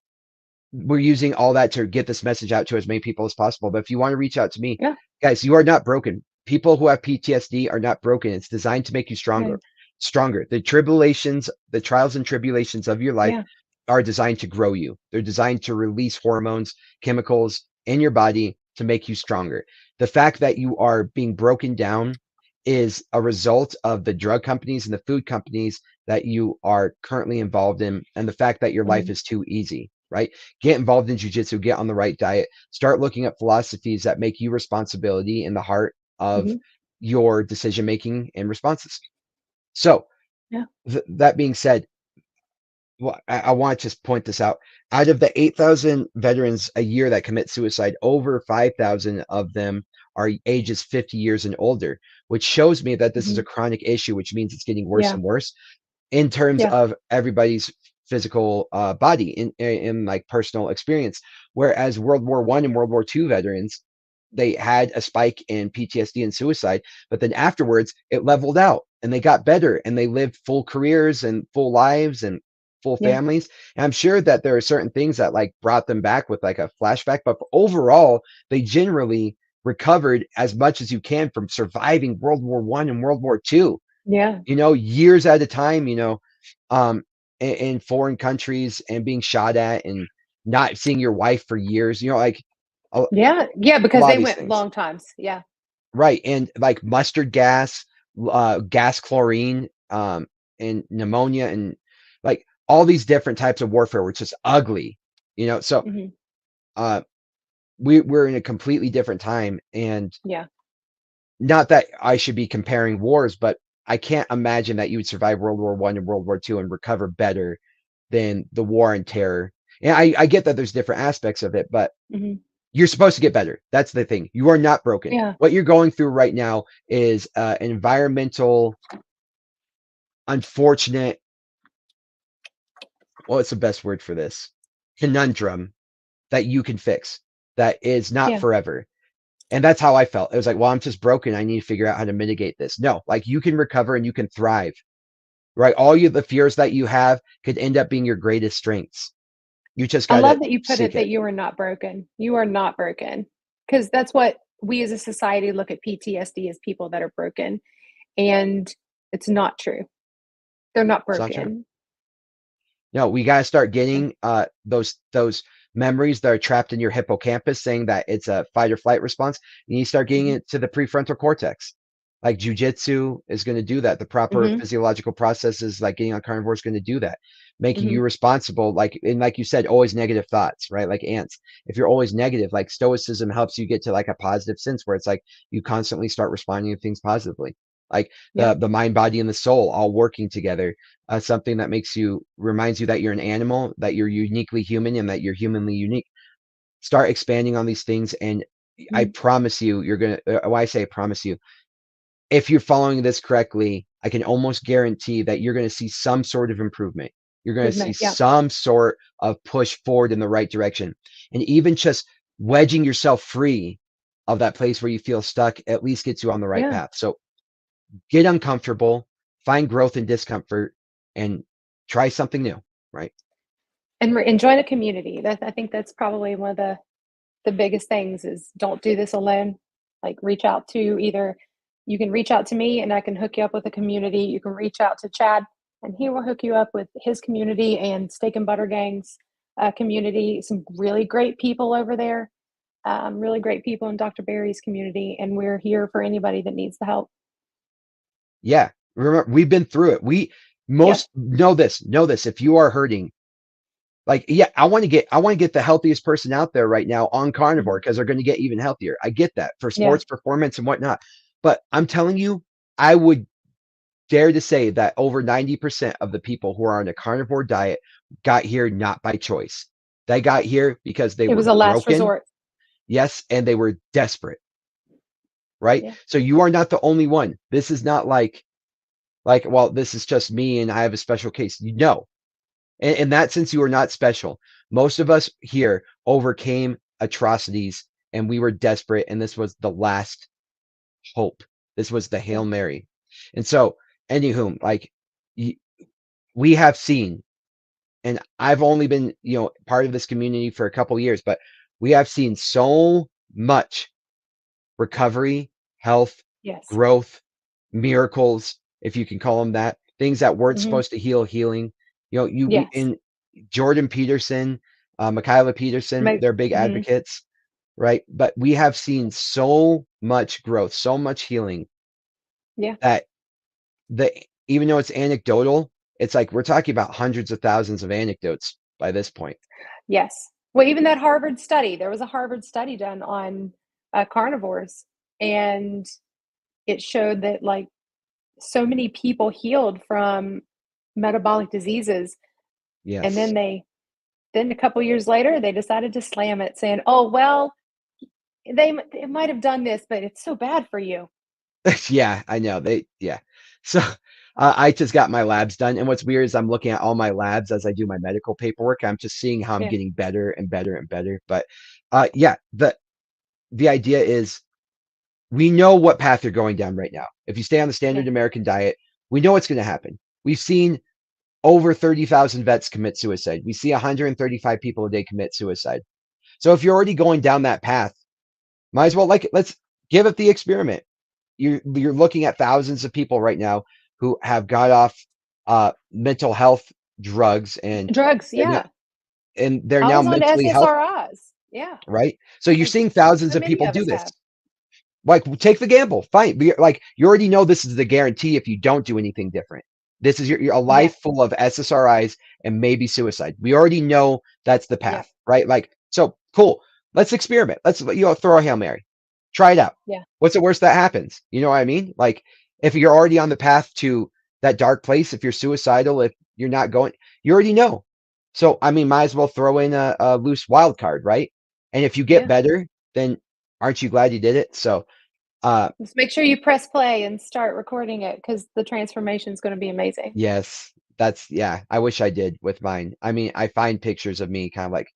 we're using all that to get this message out to as many people as possible. But if you want to reach out to me, Yeah. guys, you are not broken. People who have PTSD are not broken. It's designed to make you stronger. Right. Stronger. The tribulations, the trials and tribulations of your life Yeah. are designed to grow you. They're designed to release hormones, chemicals in your body to make you stronger. The fact that you are being broken down is a result of the drug companies and the food companies that you are currently involved in, and the fact that your life Mm-hmm. is too easy, right? Get involved in jujitsu, get on the right diet, start looking at philosophies that make you responsibility in the heart of Mhm. your decision making and responses. So Yeah. that being said, well, I want to just point this out. Out of the 8,000 veterans a year that commit suicide, over 5,000 of them are ages 50 years and older, which shows me that this is a Mhm. chronic issue, which means it's getting worse Yeah. and worse in terms Yeah. of everybody's physical body in like personal experience. Whereas World War I and World War II veterans, they had a spike in PTSD and suicide, but then afterwards it leveled out and they got better and they lived full careers and full lives and full Yeah. families. And I'm sure that there are certain things that like brought them back with like a flashback, but overall, they generally recovered as much as you can from surviving World War I and World War II, Yeah. years at a time, um, in foreign countries and being shot at and not seeing your wife for years, like a, Yeah. Yeah, a because lot of they these went things. long times. Yeah. Right. And like mustard gas, gas chlorine, and pneumonia and like all these different types of warfare were just ugly, So Mhm. uh we're in a completely different time. And Yeah. not that I should be comparing wars, but I can't imagine that you would survive World War I and World War II and recover better than the war and terror. And I get that there's different aspects of it, but Mhm. you're supposed to get better. That's the thing. You are not broken. Yeah. What you're going through right now is an environmental, unfortunate, what's the best word for this? Conundrum that you can fix that is not Yeah. forever. And that's how I felt. It was like, well, I'm just broken. I need to figure out how to mitigate this. No, like you can recover and you can thrive, right? The fears that you have could end up being your greatest strengths. You just I got to love that you put seek it it. that you are not broken. You are not broken, because that's what we as a society look at PTSD as people that are broken, and it's not true. They're not It's not true. broken. No, we got to start Yeah. getting those memories that are trapped in your hippocampus, saying that it's a fight or flight response. You need to start getting Mhm. it to the prefrontal cortex. Like jujitsu is going to do that. The proper Mhm. physiological processes, like getting on carnivore, is going to do that, making you Mhm. responsible. Like you said, always negative thoughts, right? Like ants. If you're always negative, like stoicism helps you get to like a positive sense where it's like you constantly start responding to things positively. Like Yeah. the mind, body, and the soul all working together, something that reminds you that you're an animal, that you're uniquely human, and that you're humanly unique. Start expanding on these things, and I Mhm. promise you, you're gonna. Why I say I promise you, if you're following this correctly, I can almost guarantee that you're going to see some sort of improvement. You're going to see Movement. Yeah. some sort of push forward in the right direction, and even just wedging yourself free of that place where you feel stuck at least gets you on the right Yeah. path. So get uncomfortable, find growth in discomfort, and try something new, right? And enjoy the community. That I think that's probably one of the biggest things is don't do this alone. Like reach out to either you can reach out to me and I can hook you up with a community. You can reach out to Chad and he will hook you up with his community and Steak and Butter Gangs community. Some really great people over there, really great people in Dr. Barry's community. And we're here for anybody that needs the help. Yeah. Remember, we've been through it. We Yeah. most know this. If you are hurting, like, yeah, I want to get the healthiest person out there right now on carnivore Mhm. because they're going to get even healthier. I get that for Yeah. sports performance and whatnot. But I'm telling you, I would dare to say that over 90% of the people who are on a carnivore diet got here not by choice. They got here because they It were was a last broken, resort. yes, and they were desperate, right? Yeah. So you are not the only one. This is not like, well, this is just me and I have a special case. You know, in that sense, you are not special. Most of us here overcame atrocities and we were desperate, and this was the last hope. This was the Yeah. Hail Mary. And so, anywho, like we have seen, and I've only been, part of this community for a couple years, but we have seen so much recovery, health, Yes. growth, miracles, if you can call them that, things that weren't Hmm. supposed to heal, healing. You Yes. in Jordan Peterson, Michaela Peterson, they're big Hmm. advocates, right? But we have seen so much growth, so much healing Yeah. that the even though it's anecdotal, it's like we're talking about hundreds of thousands of anecdotes by this point. Yes. Well, even that Harvard study, there was a Harvard study done on carnivores, and it showed that like so many people healed from metabolic diseases, and Yes. then a couple years later they decided to slam it, saying, "Oh well, they might have done this, but it's so bad for you." Yeah, I know. Yeah. So I just got my labs done. And what's weird is I'm looking at all my labs as I do my medical paperwork. I'm just seeing how I'm Yeah, getting better and better and better. But yeah, the idea is we know what path you're going down right now. If you stay on the yeah, standard American diet, we know what's going to happen. We've seen over 30,000 vets commit suicide. We see 135 people a day commit suicide. So if you're already going down that path, might as well let's give it the experiment. You're looking at thousands of people right now who have got off mental health drugs drugs. they're not, Yeah, and they're I now was on mentally health, SSRIs. Yeah, right? So you're like seeing thousands so of many people of do us this. have. Like, take the gamble. Fine. Like, you already know this is the guarantee if you don't do anything different. This is a Yeah, life full of SSRIs and maybe suicide. We already know that's the yeah, path, right? Like, so cool. Let's experiment. Let's throw a Hail Mary. Try it out. yeah, What's the worst that happens? You know what I mean? Like, if you're already on the path to that dark place, if you're suicidal, if you're not going, you already know. So, I mean, might as well throw in a loose wild card, right? And if you get yeah. better, then aren't you glad you did it? So, uh, Just make sure you press play and start recording it because the transformation is going to be amazing. yes, yeah, I wish I did with mine. I mean, I find pictures of me kind of like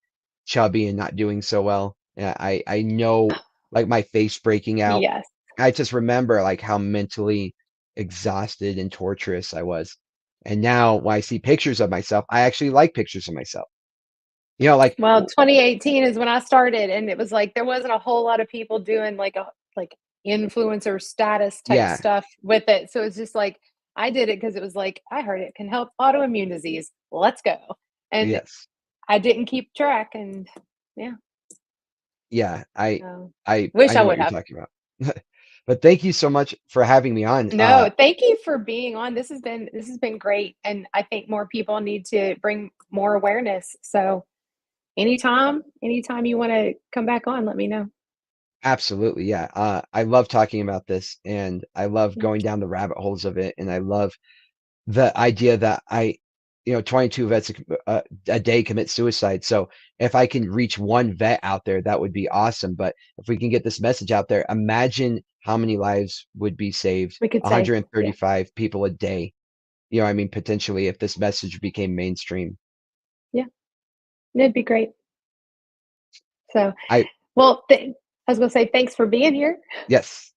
chubby and not doing so well. And I know like my face breaking out. Yes. I just remember like how mentally exhausted and torturous I was. And now when I see pictures of myself, I actually like pictures of myself. Like, Well, 2018 is when I started, and it was like there wasn't a whole lot of people doing like influencer status type yeah, stuff with it. So it's just like I did it because it was like I heard it can help autoimmune disease. Let's go. And yes. I didn't keep track, and yeah, Yeah, so I wish I know what would you're have. talking about. But thank you so much for having me on. No, thank you for being on. This has been great, and I think more people need to bring more awareness. So anytime you want to come back on, let me know. Absolutely, yeah. I love talking about this, and I love Yeah. going down the rabbit holes of it, and I love the idea that 22 vets a day commit suicide. So if I can reach one vet out there, that would be awesome. But if we can get this message out there, imagine how many lives would be saved. We could say, yeah, 135 people a day. I mean, potentially, if this message became mainstream. yeah, it'd be great. So, I well, I was gonna say thanks for being here. Yes,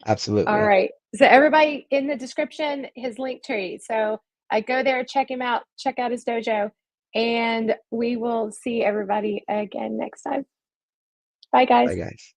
All absolutely. right. So everybody in the description, his link tree. So I go there, check him out, check out his dojo, and we will see everybody again next time. Bye, Bye, guys. guys.